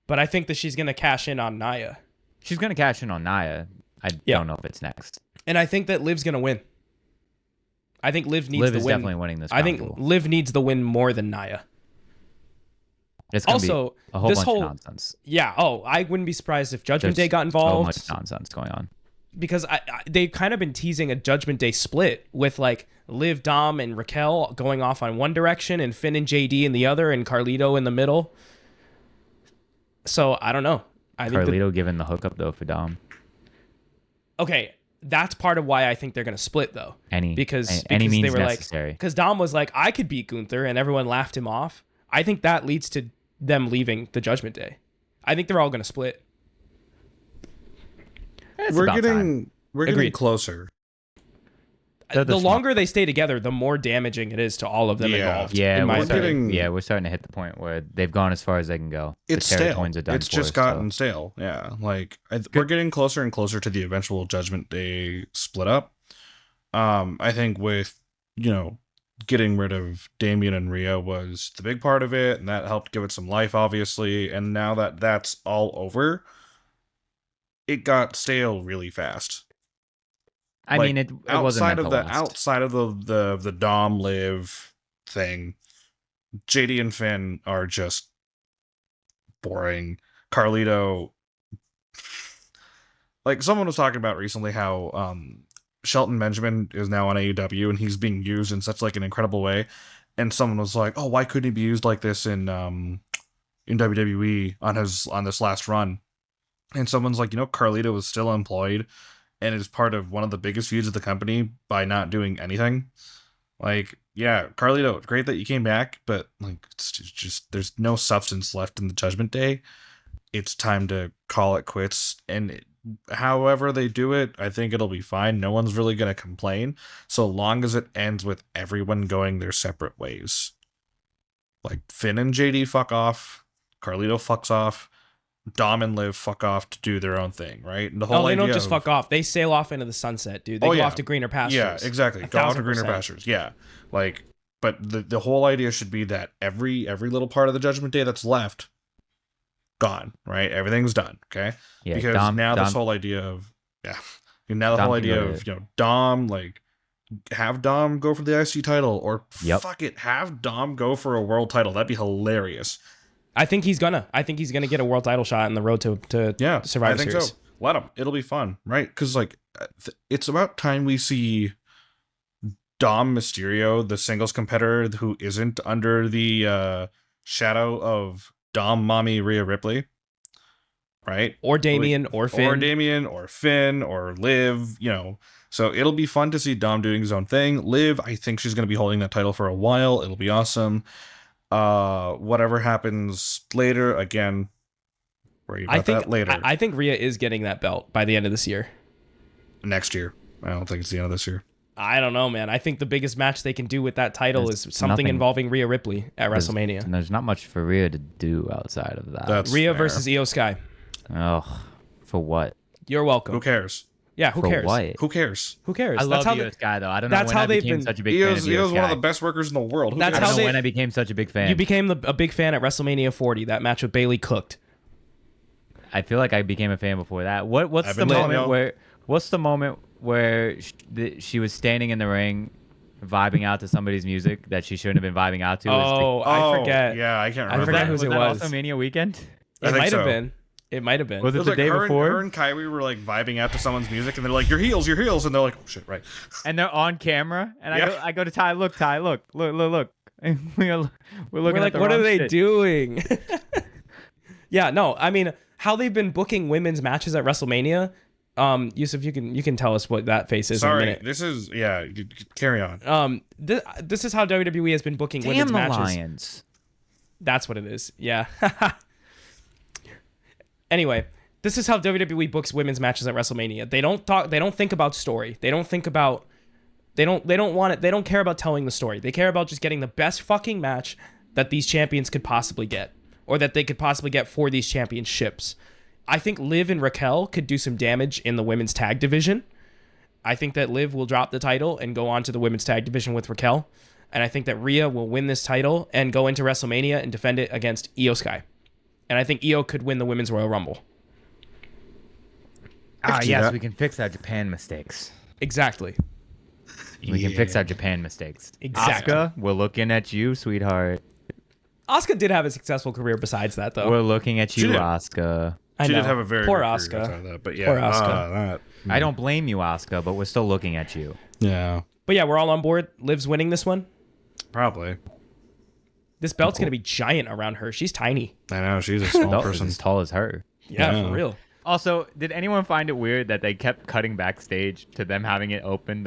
But I think that she's gonna cash in on Nia, She's gonna cash in on Nia. I Yeah. don't know if it's next. and I think that Liv's gonna win. I think Liv needs Liv the is win. definitely winning this I think crown jewel. Liv needs the win more than Nia. It's gonna Also, be a whole this bunch whole of nonsense. yeah. Oh, I wouldn't be surprised if Judgment There's Day got involved. so much nonsense going on. Because they've kind of been teasing a Judgment Day split with like Liv, Dom, and Raquel going off on one direction and Finn and JD in the other and Carlito in the middle. So I don't know. I think Carlito giving the hookup though for Dom. okay, that's part of why I think they're gonna split though. Because any means they were necessary. like, because Dom was like, I could beat Gunther, and everyone laughed him off. I think that leads to them leaving the Judgment Day. I think they're all gonna split. We're getting Agreed. closer. The longer they stay together, the more damaging it is to all of them involved. Yeah, in my we're opinion. we're starting to hit the point where they've gone as far as they can go. It's the Terry stale. Coins are done It's for, just gotten stale. Yeah, like we're getting closer and closer to the eventual Judgment Day split up. I think with getting rid of Damien and Rhea was the big part of it, and that helped give it some life, obviously. And now that that's all over, it got stale really fast. I mean, it wasn't meant to last. Outside of the Dom Liv thing, JD and Finn are just boring. Carlito, like someone was talking about recently, how Shelton Benjamin is now on AEW and he's being used in such like an incredible way, and someone was like, "Oh, why couldn't he be used like this in WWE on this last run?" And someone's like, Carlito was still employed and is part of one of the biggest feuds of the company by not doing anything. Like, yeah, Carlito, it's great that you came back, but like, it's just there's no substance left in the Judgment Day. It's time to call it quits. And however they do it, I think it'll be fine. No one's really going to complain, so long as it ends with everyone going their separate ways. Like, Finn and JD fuck off, Carlito fucks off, Dom and Liv fuck off to do their own thing, right? And the whole they idea don't just fuck off. They sail off into the sunset, dude. They go off to greener pastures. Yeah, exactly. Go off to greener pastures. Yeah. Like, but the whole idea should be that every little part of the Judgment Day that's left, gone, right? Everything's done, okay? Yeah, because this whole idea of Dom, like, have Dom go for the IC title, or fuck it, have Dom go for a world title. That'd be hilarious. I think he's gonna get a world title shot in the road to Survivor I think Series. so. Let him. It'll be fun, right? Because like, it's about time we see Dom Mysterio, the singles competitor who isn't under the shadow of Dom Mommy Rhea Ripley, right? Or Damien, or Finn, or Liv. So it'll be fun to see Dom doing his own thing. Liv, I think she's going to be holding that title for a while. It'll be awesome. Whatever happens later, again, worry about that later. I think Rhea is getting that belt by the end of this year. Next year. I don't think it's the end of this year. I don't know, man. I think the biggest match they can do with that title is something involving Rhea Ripley at WrestleMania. And there's not much for Rhea to do outside of that. That's Rhea fair. versus Io Sky. Oh, for what? You're welcome. Who cares? Yeah, who cares? What? Who cares? Who cares? I love Io Sky though. I don't know that's when how I they've became been- such a big fan of Io Io's Sky. one of the best workers in the world. That's I how don't know they- when I became such a big fan. You became a big fan at WrestleMania 40. That match with Bayley cooked. I feel like I became a fan before that. What's the moment where she was standing in the ring, vibing out to somebody's music that she shouldn't have been vibing out to? I forget. Yeah, I can't I remember. forget whose it was. Also Mania weekend. I It think might so. have been. It might have been. Was It it was the like day her before? and Kyrie were like vibing out to someone's music, and they're like, "Your heels," and they're like, "Oh shit, right." And they're on camera, and Yeah. I go to Ty. Look, look. And we're looking We're like, at the what are wrong they shit. doing? Yeah, no. I mean, how they've been booking women's matches at WrestleMania. Yusuf, you can tell us what that face is in a Sorry, minute. this is carry on. This is how WWE has been booking Damn women's the matches. Lions. That's what it is. Yeah. Anyway, this is how WWE books women's matches at WrestleMania. They don't think about story. They don't care about telling the story. They care about just getting the best fucking match that these champions could possibly get, or that they could possibly get for these championships. I think Liv and Raquel could do some damage in the women's tag division. I think that Liv will drop the title and go on to the women's tag division with Raquel. And I think that Rhea will win this title and go into WrestleMania and defend it against Io Sky. And I think Io could win the Women's Royal Rumble. Ah, see yes, that. we can fix our Japan mistakes. Exactly. We can fix our Japan mistakes. Exactly. Asuka, we're looking at you, sweetheart. Asuka did have a successful career besides that, though. We're looking at you, She did. Asuka. I She know. did have a very Poor good career Asuka. outside of that, but yeah, Poor Asuka. I don't blame you, Asuka, but we're still looking at you. Yeah, But yeah, we're all on board. Liv's winning this one. probably. This belt's going to be giant around her. She's tiny. I know she's a small Belt is person. as tall as her. Yeah, Yeah. for real. Also, did anyone find it weird that they kept cutting backstage to them having it open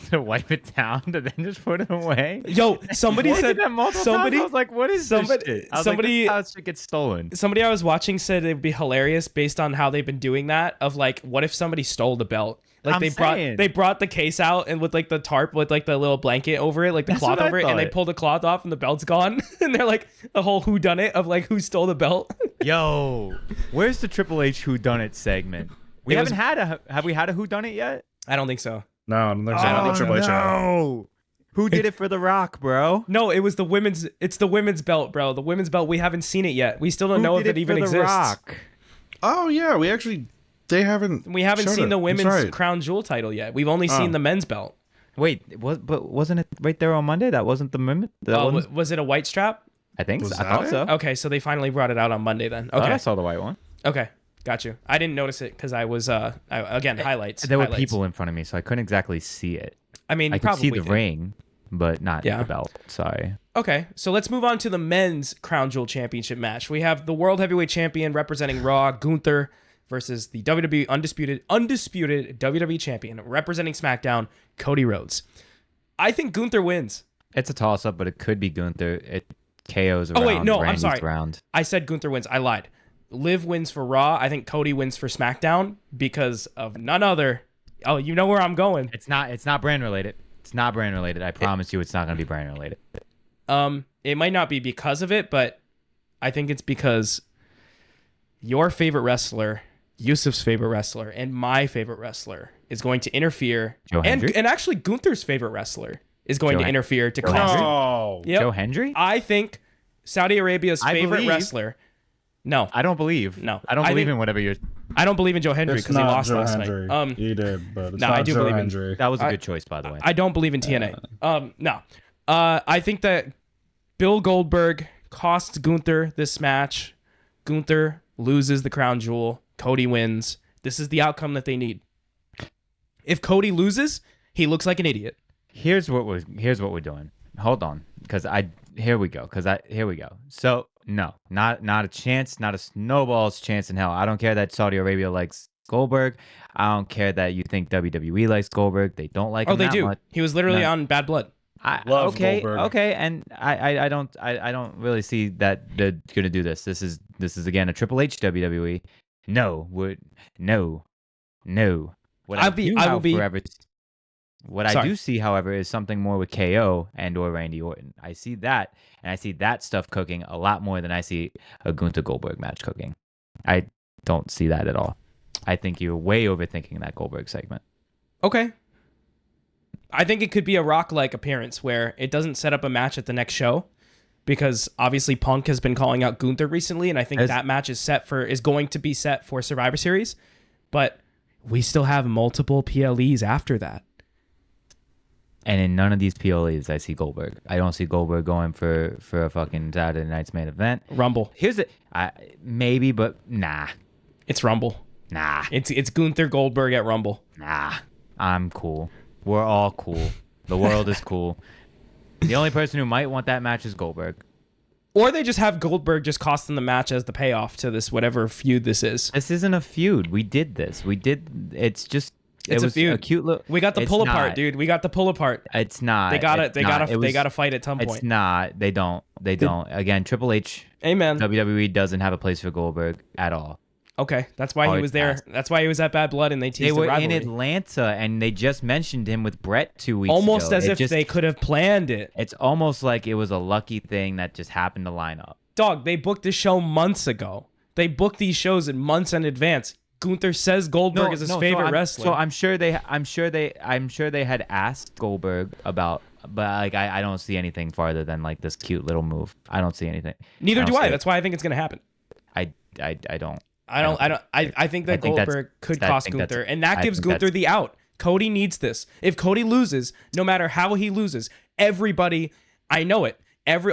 to wipe it down to then just put it away? Yo, somebody They said did that multiple somebody times. I was like, what is somebody- this shit? I was somebody- like, this is how shit gets stolen. somebody I was watching said it would be hilarious based on how they've been doing that. Of like, what if somebody stole the belt? Like I'm saying. they brought the case out and with like the tarp with like the little blanket over it, like the That's cloth what I over it, and they thought. pull the cloth off and the belt's gone. And they're like the whole whodunit of like who stole the belt. Yo, where's the Triple H Who Done It segment? We It was- have we had a Who Done It yet? I don't think so. No, there's not Triple H. no. Who did it for The Rock, bro? No, it was the women's. It's the women's belt, bro. The women's belt. We haven't seen it yet. We still don't know if it even for exists. The Rock? Oh yeah, they haven't. We haven't showed seen it. the That's women's right. crown jewel title yet. We've only seen Oh. the men's belt. Wait, but wasn't it right there on Monday? That wasn't the moment. Was it a white strap? I think Was so. I that thought it? so. Okay, so they finally brought it out on Monday then. Okay. Okay, I saw the white one. okay, got you. I didn't notice it because I was again highlights. There were highlights. people in front of me, so I couldn't exactly see it. I mean, I you could see probably the did. ring, but not Yeah. the belt. Sorry. Okay, so let's move on to the men's crown jewel championship match. We have the world heavyweight champion representing Raw, Gunther, versus the WWE undisputed WWE champion representing SmackDown, Cody Rhodes. I think Gunther wins. It's a toss up, but it could be Gunther. It KOs around. Oh wait, no, I'm Randy's sorry. Round. I said Gunther wins. I lied. Liv wins for Raw. I think Cody wins for SmackDown because of none other. Oh, you know where I'm going. It's not brand related. It's not brand related. I promise you, it's not going to be brand related. It might not be because of it, but I think it's because your favorite wrestler, Yusuf's favorite wrestler, and my favorite wrestler is going to interfere. Joe Hendry? And actually Gunther's favorite wrestler is going Joe to Hen- interfere to Joe cost Hendry? him. No. Yep. Joe Hendry? I think Saudi Arabia's I favorite believe- wrestler. No, I don't believe. No. I don't I believe think- in whatever you're. I don't believe in Joe Hendry It's because he not lost Joe last Hendry. night. He did, but it's No, not I do Joe believe in- Hendry. That was a I- good choice, by the way. I don't believe in TNA. No. I think that Bill Goldberg costs Gunther this match. Gunther loses the crown jewel. Cody wins. This is the outcome that they need. If Cody loses, he looks like an idiot. Here's what we're doing. Hold on, here we go. So no, not a chance, not a snowball's chance in hell. I don't care that Saudi Arabia likes Goldberg. I don't care that you think WWE likes Goldberg. They don't like him They that do. much. He was literally No. on Bad Blood. Love Okay, Goldberg. okay, and I don't really see that they're gonna do this. This is again a Triple H WWE. No. What I will be- What I Sorry. do see, however, is something more with KO and or Randy Orton. I see that, and I see that stuff cooking a lot more than I see a Gunther Goldberg match cooking. I don't see that at all. I think you're way overthinking that Goldberg segment. Okay. I think it could be a Rock-like appearance where it doesn't set up a match at the next show because obviously Punk has been calling out Gunther recently, and I think that match is going to be set for Survivor Series, but we still have multiple PLEs after that. And in none of these PLEs, I see Goldberg. I don't see Goldberg going for a fucking Saturday night's main event. Rumble. Here's it. Maybe, but nah. It's Rumble. Nah. It's Gunther Goldberg at Rumble. Nah. I'm cool. We're all cool. The world is cool. The only person who might want that match is Goldberg. Or they just have Goldberg just cost them the match as the payoff to this whatever feud this is. This isn't a feud. We did this. It's just. It's it was a feud. A cute look. We got the It's pull apart, not. dude. We got the pull apart. It's not. They gotta It's not. It was- fight at some It's point. not. They don't. Again, Triple H, Amen. WWE doesn't have a place for Goldberg at all. Okay, that's why he Hard was there. pass. That's why he was at Bad Blood, and they teased They the were in rivalry. Atlanta, and they just mentioned him with Brett 2 weeks Almost ago. as if they could have planned it. It's almost like it was a lucky thing that just happened to line up. Dog, they booked this show months ago. They booked these shows in months in advance. Gunther says Goldberg is his favorite wrestler. So I'm sure they had asked Goldberg about, but like I don't see anything farther than like this cute little move. I don't see anything. Neither don't do I. see That's why I think it's gonna happen. I don't. I think that I think that's- Goldberg could I cost think that's- Gunther, and that I gives think Gunther that's- the out. Cody needs this. If Cody loses, no matter how he loses, everybody, I know it,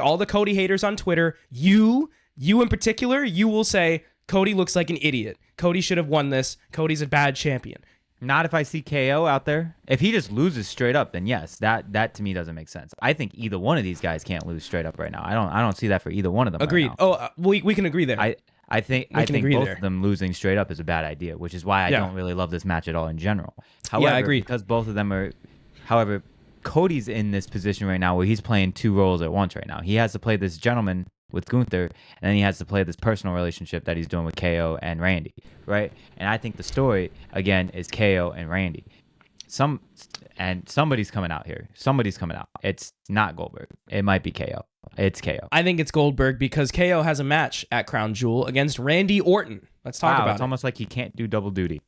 all the Cody haters on Twitter, you in particular, you will say, Cody looks like an idiot. Cody should have won this. Cody's a bad champion. Not if I see KO out there. If he just loses straight up, then yes, that to me doesn't make sense. I think either one of these guys can't lose straight up right now. I don't see that for either one of them. Agreed. Right now. We can agree there. I think both of them losing straight up is a bad idea, which is why I don't really love this match at all in general. However, I agree. Because both of them are, however, Cody's in this position right now where he's playing two roles at once right now. He has to play this gentleman with Gunther, and then he has to play this personal relationship that he's doing with KO and Randy, right? And I think the story, again, is KO and Randy. Somebody's coming out here. Somebody's coming out. It's not Goldberg. It might be KO. It's KO. I think it's Goldberg because KO has a match at Crown Jewel against Randy Orton. Let's talk about it. It's almost like he can't do double duty.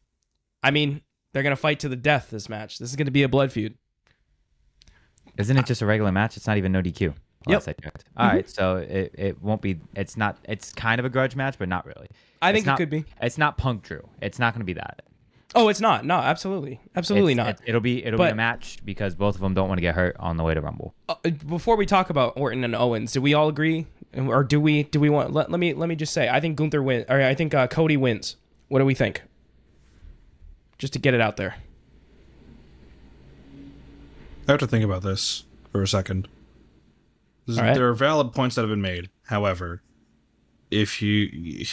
I mean, they're going to fight to the death this match. This is going to be a blood feud. Isn't it just a regular match? It's not even no DQ. Yep. All right, so it won't be. It's not. It's kind of a grudge match, but not really. I think it could be. It's not Punk Drew. It's not going to be that. Oh, it's not. No, absolutely not. It'll be a match because both of them don't want to get hurt on the way to Rumble. Before we talk about Orton and Owens, do we all agree, or do we want? Let me just say, I think Gunther wins. Or I think Cody wins. What do we think? Just to get it out there. I have to think about this for a second. Right. There are valid points that have been made. However, if you...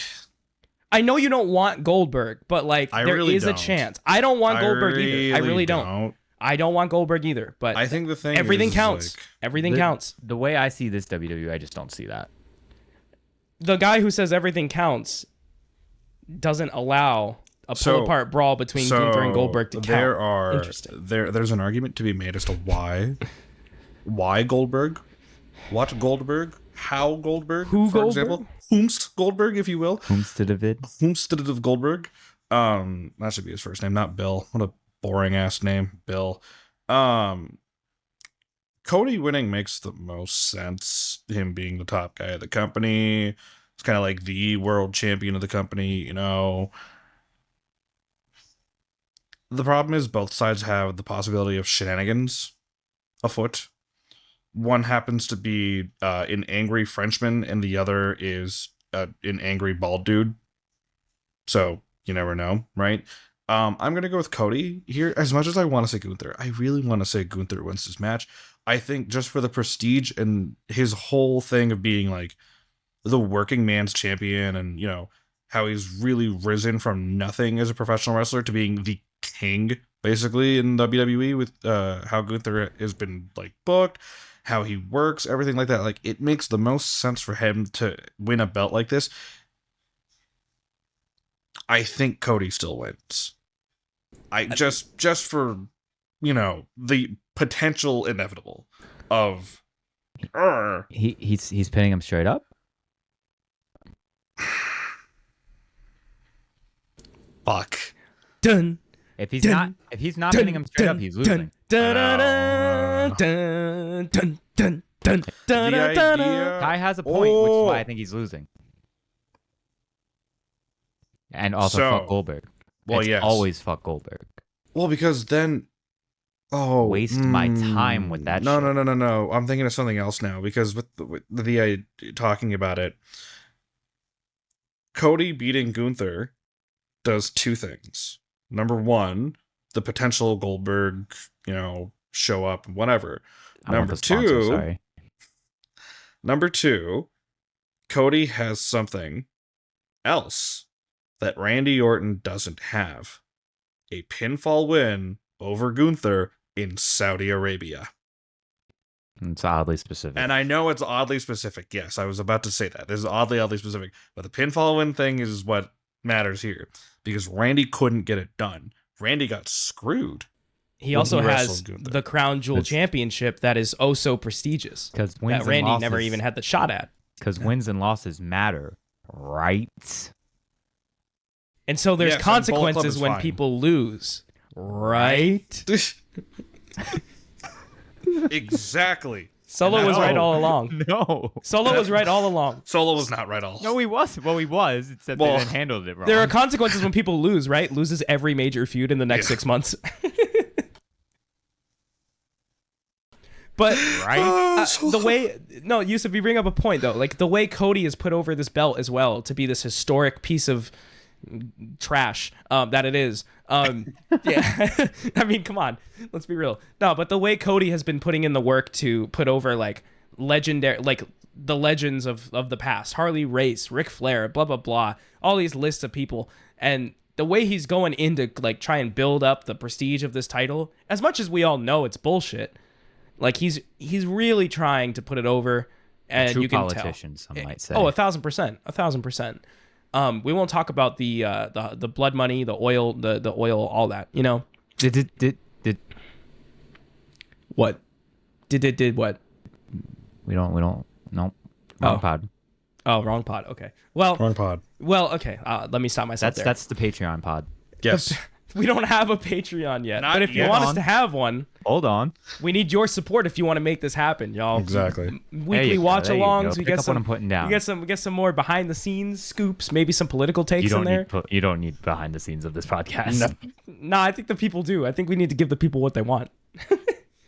I know you don't want Goldberg, but there is a chance. I don't want Goldberg either. I really don't. I don't want Goldberg either, but I think the thing everything is, counts. Everything counts. The way I see this WWE, I just don't see that. The guy who says everything counts doesn't allow a pull-apart brawl between Gunther and Goldberg to count. Interesting. There's an argument to be made as to why Goldberg. What Goldberg? How Goldberg? Who for Goldberg? example? Whomst Goldberg, if you will. Whomstead of Goldberg. That should be his first name, not Bill. What a boring ass name, Bill. Cody winning makes the most sense. Him being the top guy of the company. It's kind of like the world champion of the company, you know. The problem is both sides have the possibility of shenanigans afoot. One happens to be an angry Frenchman, and the other is an angry bald dude. So you never know, right? I'm going to go with Cody here. As much as I want to say Gunther, I really want to say Gunther wins this match. I think just for the prestige and his whole thing of being like the working man's champion, and, you know, how he's really risen from nothing as a professional wrestler to being the king, basically, in WWE, with how Gunther has been like booked, how he works, everything like that. Like, it makes the most sense for him to win a belt like this. I think Cody still wins. I just for, you know, the potential inevitable of he's pinning him straight up. Fuck. Dun. If he's not pinning him straight up, he's losing. Kai has a point, which is why I think he's losing. And also fuck Goldberg. Well, yes. Always fuck Goldberg. Well, because then... waste my time with that No. shit. No. I'm thinking of something else now, because with the talking about it, Cody beating Gunther does two things. Number one, the potential Goldberg, you know, show up, whatever. Number two, Cody has something else that Randy Orton doesn't have. A pinfall win over Gunther in Saudi Arabia. It's oddly specific. And I know it's oddly specific. Yes, I was about to say that. This is oddly specific. But the pinfall win thing is what matters here. Because Randy couldn't get it done. Randy got screwed. He also has the Crown Jewel Championship that is oh so prestigious. Because that Randy never even had the shot at. Because wins and losses matter, right? And so there's consequences when people lose, right? Exactly. Solo was right all along. No. Solo was right all along. Solo was not right all along. No, he was. Well, he was. Except they then handled it wrong. There are consequences when people lose, right? Loses every major feud in the next 6 months. But Right? the way, no, Yusuf, you bring up a point though. Like the way Cody has put over this belt as well to be this historic piece of trash that it is. Yeah, I mean, come on, let's be real. No, but the way Cody has been putting in the work to put over like legendary, like the legends of the past, Harley Race, Ric Flair, blah blah blah, all these lists of people, and the way he's going in to like try and build up the prestige of this title, as much as we all know it's bullshit, like he's really trying to put it over, and True you can politician, tell. some might say. Oh, 1,000%, 1,000%. We won't talk about the blood money, the oil, the oil, all that. You know. Did What? Did what? we don't nope. Wrong pod. Oh, wrong pod. Okay. Well, Wrong pod. well, okay. Let me stop myself there. That's the Patreon pod. Yes. We don't have a Patreon yet, Not but if you yet. want us to have one, Hold on. we need your support if you want to make this happen, y'all. Exactly. Weekly you go, watch there you go. alongs. We Pick get up some. what I'm putting down. We get some more behind the scenes scoops. Maybe some political takes You don't in there. you don't need behind the scenes of this podcast. Nah, I think the people do. I think we need to give the people what they want.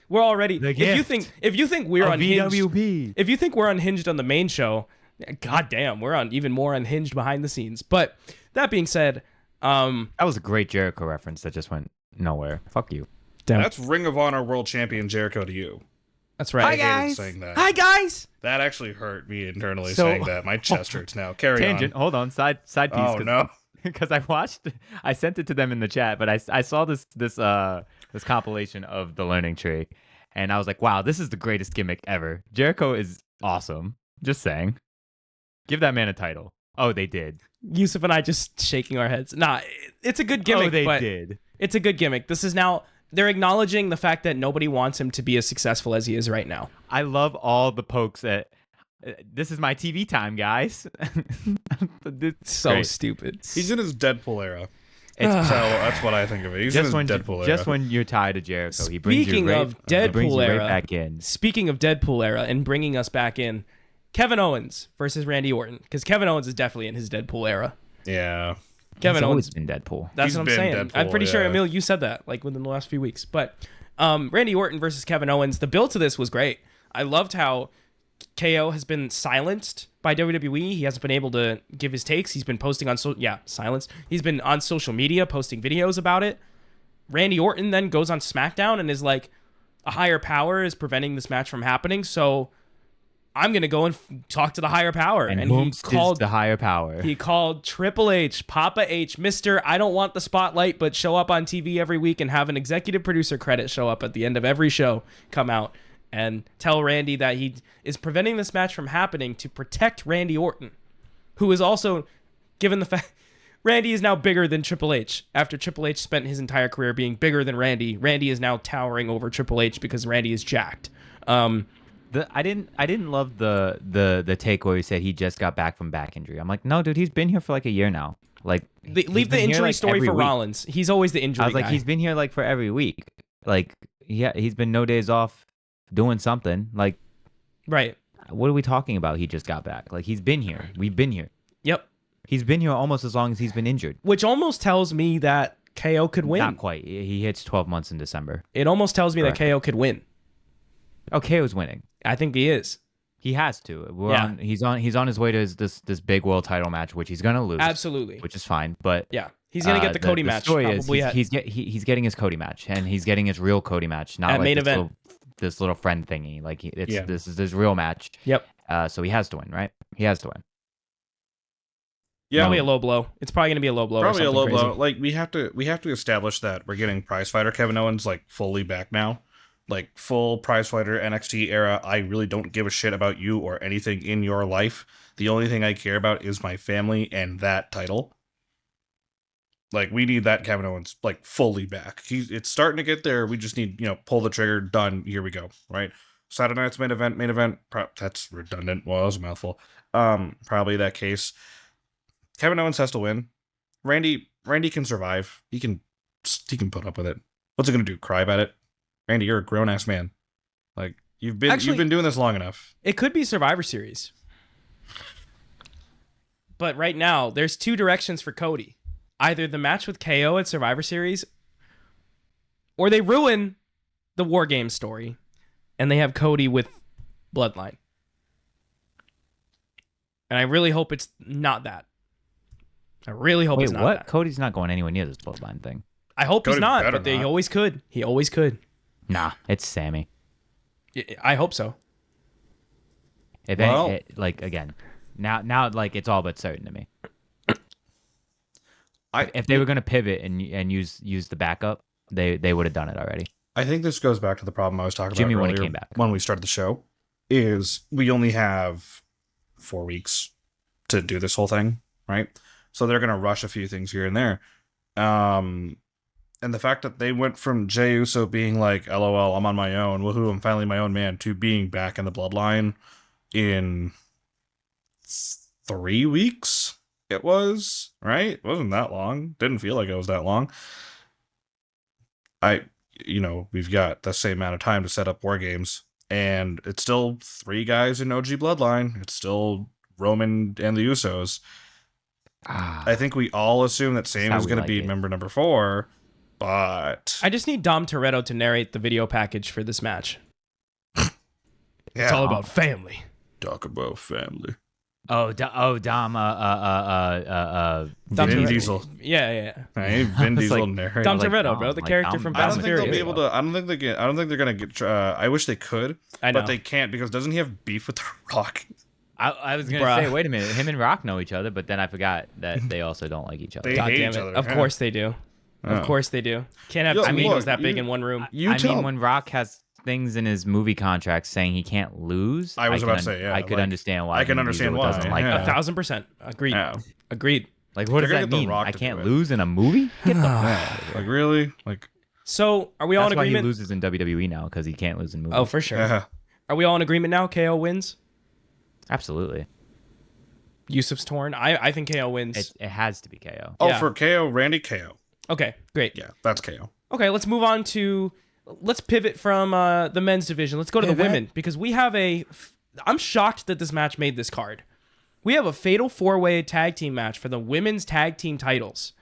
We're already. The If you think we're A unhinged, VWP. if you think we're unhinged on the main show, goddamn, we're on even more unhinged behind the scenes. But that being said, That was a great Jericho reference that just went nowhere. Fuck you. damn, That's Ring of Honor World Champion Jericho to you. that's right. I hated saying that. Hi guys. That actually hurt me internally So- saying that. My chest hurts now. Carry Tangent. Hold on. Side piece. on. Oh no. Because I sent it to them in the chat, but I saw this compilation of the Learning Tree, and I was like, wow, this is the greatest gimmick ever. Jericho is awesome. Just saying. Give that man a title. Oh, they did. Yusuf and I just shaking our heads. Nah, it's a good gimmick. Oh, they but did. It's a good gimmick. This is now. They're acknowledging the fact that nobody wants him to be as successful as he is right now. I love all the pokes at. This is my TV time, guys. It's So great. stupid. He's in his Deadpool era. It's So that's what I think of it. He's in his Deadpool era. just when you're tied to Jericho, he brings Speaking you right, of he brings you Deadpool right era, back in. Speaking of Deadpool era and bringing us back in, Kevin Owens versus Randy Orton, because Kevin Owens is definitely in his Deadpool era. Yeah. Kevin He's always Owens. been Deadpool. That's He's what I'm been saying. Deadpool, I'm pretty sure, yeah. Emil, you said that like within the last few weeks. But Randy Orton versus Kevin Owens, the build to this was great. I loved how KO has been silenced by WWE. He hasn't been able to give his takes. He's been posting on silenced. He's been on social media posting videos about it. Randy Orton then goes on SmackDown and is like, a higher power is preventing this match from happening, so I'm gonna go and talk to the higher power. And he whomst called is the higher power. He called Triple H, Papa H, Mr. I don't want the spotlight, but show up on TV every week and have an executive producer credit show up at the end of every show, come out and tell Randy that he is preventing this match from happening to protect Randy Orton, who is also, given the fact Randy is now bigger than Triple H. After Triple H spent his entire career being bigger than Randy, Randy is now towering over Triple H because Randy is jacked. I didn't love the take where he said he just got back from back injury. I'm like, no, dude, he's been here for like a year now. Like, Leave the injury story for Rollins. He's always the injury I was like, guy. he's been here like for every week. Like, yeah, he's been no days off doing something. Like, right. what are we talking about? He just got back. Like, he's been here. We've been here. Yep. He's been here almost as long as he's been injured. Which almost tells me that KO could win. Not quite. He hits 12 months in December. It almost tells me Correct. that KO could win. Oh, KO's winning. I think he is. He has to. Yeah. He's on his way to this big world title match, which he's gonna lose. Absolutely. Which is fine, but Yeah. He's going to get the Cody match. Story Probably is at, he's getting his Cody match, and he's getting his real Cody match, not At like main this event. this little friend thingy. Like Yeah. this is his real match. Yep. So he has to win, right? He has to win. Yeah. Probably a low blow. It's probably going to be a low blow. Probably or a low something blow. crazy. Like we have to establish that we're getting prize fighter Kevin Owens like fully back now. Like full prize fighter NXT era. I really don't give a shit about you or anything in your life. The only thing I care about is my family and that title. Like we need that Kevin Owens like fully back. It's starting to get there. We just need, pull the trigger, done. Here we go. Right. Saturday night's main event. That's redundant. Well, that was a mouthful. Probably that case. Kevin Owens has to win. Randy can survive. He can put up with it. What's it gonna do? Cry about it? Randy, you're a grown ass man. Like you've been doing this long enough. It could be Survivor Series. But right now, there's two directions for Cody. Either the match with KO at Survivor Series, or they ruin the War Games story and they have Cody with Bloodline. And I really hope it's not that. I really hope Wait, it's not what? that. Cody's not going anywhere near this bloodline thing. I hope Cody he's not, better but he not. always could. He always could. Nah, it's Sammy. I hope so. If Well- again, now like it's all but certain to me. I If they were gonna pivot and use the backup, they would have done it already. I think this goes back to the problem I was talking Jimmy about when he earlier came back. when we started the show. Is we only have 4 weeks to do this whole thing, right? So they're gonna rush a few things here and there. And the fact that they went from Jey Uso being like, "LOL, I'm on my own, woohoo, I'm finally my own man," to being back in the bloodline in 3 weeks. It was, right? It wasn't that long. Didn't feel like it was that long. We've got the same amount of time to set up War Games, and it's still 3 guys in OG Bloodline. It's still Roman and the Usos. I think we all assume that Sami how is we going to like be it. member number 4, but I just need Dom Toretto to narrate the video package for this match. yeah, It's all about family. talk about family. Dom. Dom Vin Toretto. Diesel. Yeah. Right? Vin It's Diesel like- narrate. Dom like Toretto, Dom, bro, the like character Dom. from I Fast don't and think they'll Furious. be able to. I don't think they're gonna get. I wish they could, I know. but they can't because doesn't he have beef with The Rock? I was gonna Bruh. say, wait a minute, him and Rock know each other, but then I forgot that they also don't like each other. They God hate damn each it. other, Of yeah. course they do. Oh. Of course they do. Can't have Yo, two look, egos that big you- in one room. You I tell. mean, when Rock has things in his movie contract saying he can't lose, I was can about to say, yeah, I could like, understand why. I can Vin understand Diesel doesn't why, like yeah. that. 1,000%. Agreed. Yeah. Agreed. Like, what does They're that gonna get The mean? Rock I to can't do it. lose in a movie? Get the Yeah. Like really? Like So, are we all That's in why he agreement? loses in WWE now because he can't lose in movies. Oh, for sure. yeah. Are we all in agreement now? KO wins. Absolutely. Yusuf's torn. I think KO wins. It has to be KO. Oh, Yeah. for KO, Randy KO. Okay, great. Yeah, that's KO. Okay, let's move on to. Let's pivot from the men's division. Let's go to the Pivot. women because we have a. I'm shocked that this match made this card. We have a fatal 4-way tag team match for the women's tag team titles.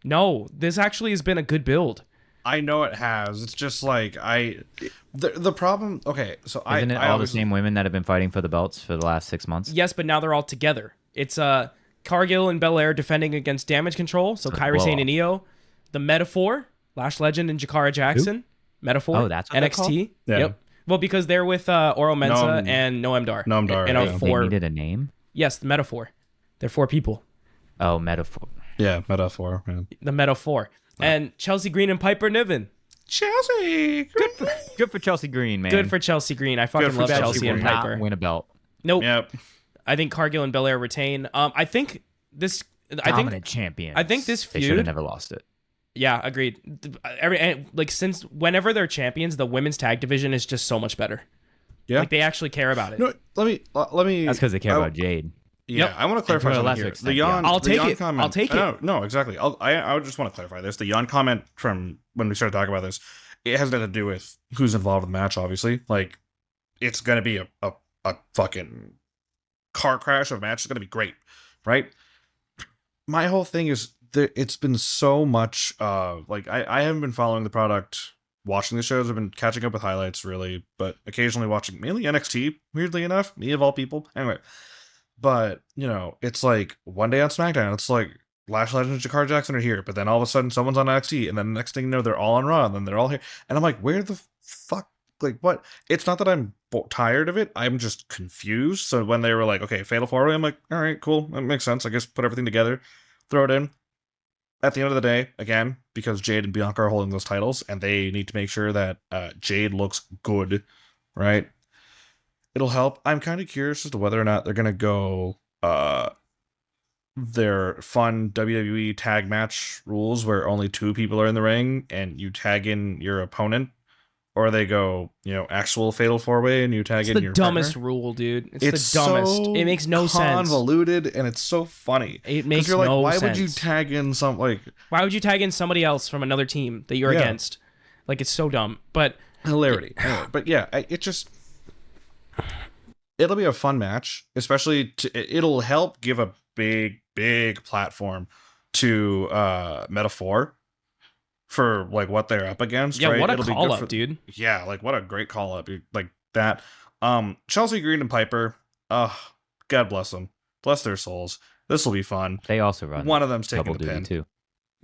No, this actually has been a good build. I know it has. It's just like the problem. Okay, so Isn't it I all always, the same women that have been fighting for the belts for the last 6 months? Yes, but now they're all together. It's Cargill and Belair defending against Damage Control. So Kairi blow Sane off. and Io, the Metaphor, Lash Legend and Jakara Jackson. Metaphor. Oh, that's what they're NXT. Yeah. Yep. Well, because they're with Oro Mensa Noam- and Noam Dar. Noam Dar, And yeah. our They four. needed a name? Yes, the Metaphor. They're 4 people. Oh, metaphor. Yeah, metaphor. Man. The Metaphor. And Chelsea Green and Piper Niven. Chelsea. Good for Chelsea Green, man. Good for Chelsea Green. I fucking for love Chelsea Chelsea and Green. Not Piper. win a belt. Nope. Yep. I think Cargill and Belair retain. I think this. Dominant champion. I think this They should have feud- never lost it. Yeah, agreed. Since whenever they're champions, the women's tag division is just so much better. Yeah. Like they actually care about it. No, let me. That's because they care about Jade. Yeah, Yep. I want to clarify to a something lesser here. extent, The Yon, yeah. I'll the take Yon it. Comment, I'll take it. No, exactly. I just want to clarify this. The Yon comment from when we started talking about this, it has nothing to do with who's involved in the match. Obviously, like it's gonna be a fucking car crash of a match. It's gonna be great, right? My whole thing is it's been so much. I haven't been following the product, watching the shows. I've been catching up with highlights really, but occasionally watching mainly NXT. Weirdly enough, me of all people. Anyway. But, it's like one day on SmackDown, it's like Lash Legend and Jakar Jackson are here, but then all of a sudden someone's on NXT, and then the next thing you know, they're all on Raw, and then they're all here. And I'm like, where the fuck? Like, what? It's not that I'm tired of it. I'm just confused. So when they were like, okay, Fatal 4-Way, I'm like, all right, cool. That makes sense. I guess put everything together, throw it in. At the end of the day, again, because Jade and Bianca are holding those titles, and they need to make sure that Jade looks good, right? It'll help. I'm kind of curious as to whether or not they're gonna go their fun WWE tag match rules where only 2 people are in the ring and you tag in your opponent, or they go actual fatal 4-way and you tag It's in the your dumbest partner. rule, dude. It's It's the dumbest. so It makes no sense. convoluted, and it's so funny. It 'Cause makes you're like, no why sense. would you tag in some like Why would you tag in somebody else from another team that you're Yeah. against? Like it's so dumb. But hilarity? Anyway, but yeah, it just it'll be a fun match, especially it'll help give a big platform to Metaphor, for like what they're up against. Yeah, right? what a It'll be call good up, for, dude. Yeah, like what a great call up, like that. Chelsea Green and Piper. God bless them, bless their souls. This will be fun. They also run One of them's taking double the duty pin. too.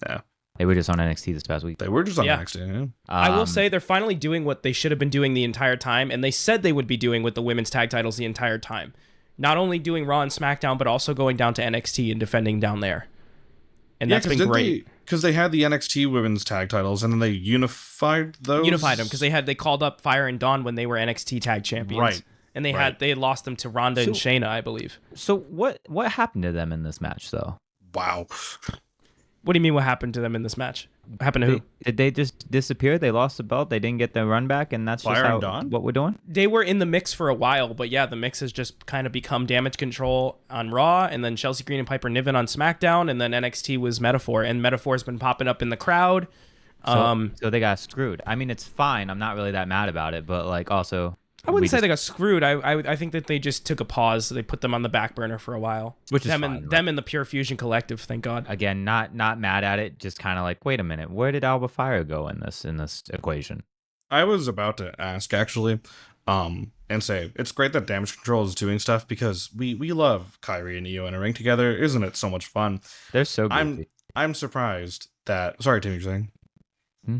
Yeah, They were just on NXT this past week. they were just on Yeah. next. Yeah. I will Um, say they're finally doing what they should have been doing the entire time, and they said they would be doing with the women's tag titles the entire time. Not only doing Raw and SmackDown, but also going down to NXT and defending down there. And that's been great. Because they had the NXT women's tag titles, and then they unified those. Unified them because they called up Fire and Dawn when they were NXT tag champions. Right. And they Right. had lost them to Ronda and So- Shayna, I believe. So what happened to them in this match though? Wow. What do you mean what happened to them in this match? What happened to who? Did they just disappear? They lost the belt. They didn't get their run back, and that's Fire just and Dawn? what we're doing. They were in the mix for a while, but yeah, the mix has just kind of become Damage Control on Raw, and then Chelsea Green and Piper Niven on SmackDown, and then NXT was Metaphor, and Metaphor's been popping up in the crowd. So they got screwed. I mean, it's fine. I'm not really that mad about it, but like also, I wouldn't say they got screwed. I think that they just took a pause. They put them on the back burner for a while. Which is them fine, and right? them and the Pure Fusion Collective. Thank God. again not mad at it. Just kind of like, wait a minute, where did Alba Fire go in this equation? I was about to ask actually, and say it's great that Damage Control is doing stuff because we love Kyrie and Io in a ring together. Isn't it so much fun? They're so goofy. I'm surprised that. Sorry, Tim, you're saying. Hmm?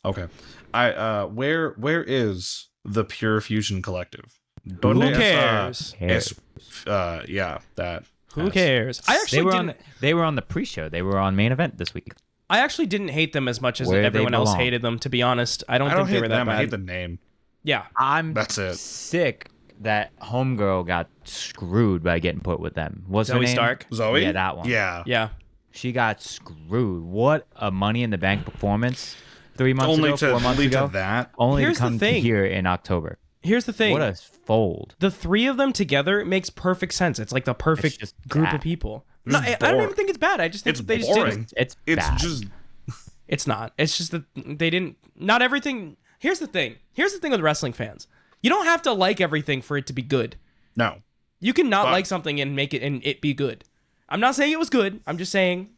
Okay, where is the Pure Fusion Collective? Who cares? Yeah, that. Who cares? I actually They were on the pre-show. They were on main event this week. I actually didn't hate them as much as Where they everyone else belong. hated them. To be honest, I don't I think don't they hate were that them. bad. I hate the name. Yeah, I'm That's it. sick that Homegirl got screwed by getting put with them. What's her Zoe name? Stark. Zoe. Yeah, that one. Yeah. Yeah. She got screwed. What a Money in the Bank performance 3 months Only ago, to 4 months lead ago. to that. Only Here's to the come to thing. here in October. Here's the thing. What a fold. The three of them together makes perfect sense. It's like the perfect just group bad. of people. It's No, I don't boring. even think it's bad. I just think It's that they just boring. didn't. It's It's bad. just It's not. It's just that they didn't. Not everything. Here's the thing. Here's the thing with wrestling fans. You don't have to like everything for it to be good. no. You can not But- like something and make it and it be good. I'm not saying it was good. I'm just saying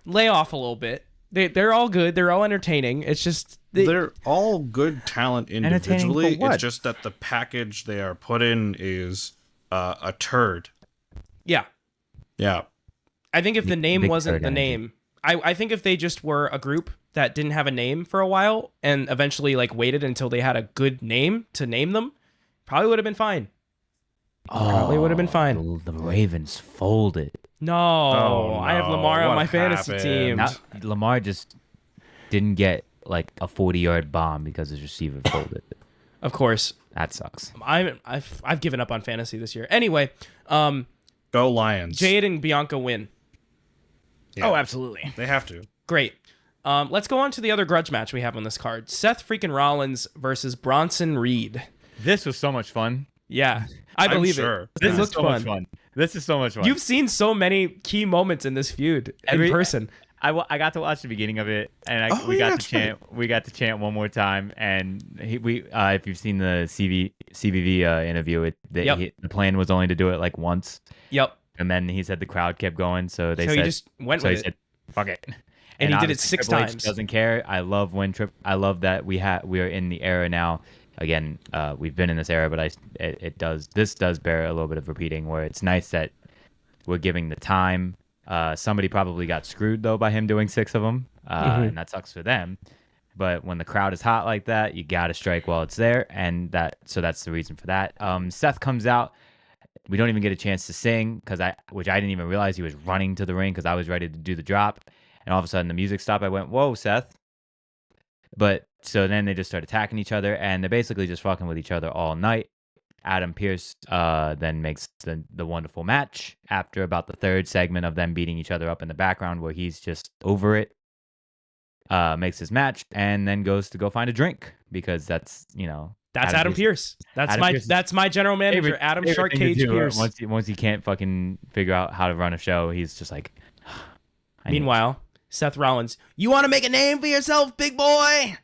lay off a little bit. They're all good. They're all entertaining. It's just They're all good talent individually. for what? It's just that the package they are put in is a turd. yeah. Yeah. I think if the name big wasn't turd the energy. name, I think if they just were a group that didn't have a name for a while and eventually like waited until they had a good name to name them, probably would have been fine. Probably would have been fine. The Ravens folded. No, Oh, I have no. Lamar on What my fantasy happened? team. Now, Lamar just didn't get like a 40-yard bomb because his receiver folded. Of course, That sucks. I've given up on fantasy this year. Anyway, Go Lions. Jade and Bianca win. Yeah. absolutely. They have to. Great. Let's go on to the other grudge match we have on this card: Seth freaking Rollins versus Bronson Reed. This was so much fun. Yeah, I believe sure. it. This This is looks so fun. much fun. This is so much fun. You've seen so many key moments in this feud in person. I got to watch the beginning of it, and Oh, we yeah, got to that's chant. We got to chant one more time, and if you've seen the CBV interview, the plan was only to do it like once, Yep. and then he said the crowd kept going, so they So said he just went so with he it. said fuck it, And he did it obviously 6 Triple H times. Doesn't care. I love that we are in the era now. Again, we've been in this era, but this does bear a little bit of repeating. Where it's nice that we're giving the time. Somebody probably got screwed though by him doing 6 of them, and that sucks for them. But when the crowd is hot like that, you gotta strike while it's there, and that's the reason for that. Seth comes out. We don't even get a chance to sing which I didn't even realize he was running to the ring because I was ready to do the drop, and all of a sudden the music stopped. I went, "Whoa, Seth!" But so then they just start attacking each other, and they're basically just fucking with each other all night. Adam Pearce then makes the wonderful match after about the 3rd segment of them beating each other up in the background where he's just over it. Makes his match and then goes to go find a drink because that's Adam Pearce. That's my general manager, Adam favorite thing to Sharkcage do. Pearce. Once he can't fucking figure out how to run a show, he's just like. Meanwhile, Seth Rollins, you want to make a name for yourself, big boy?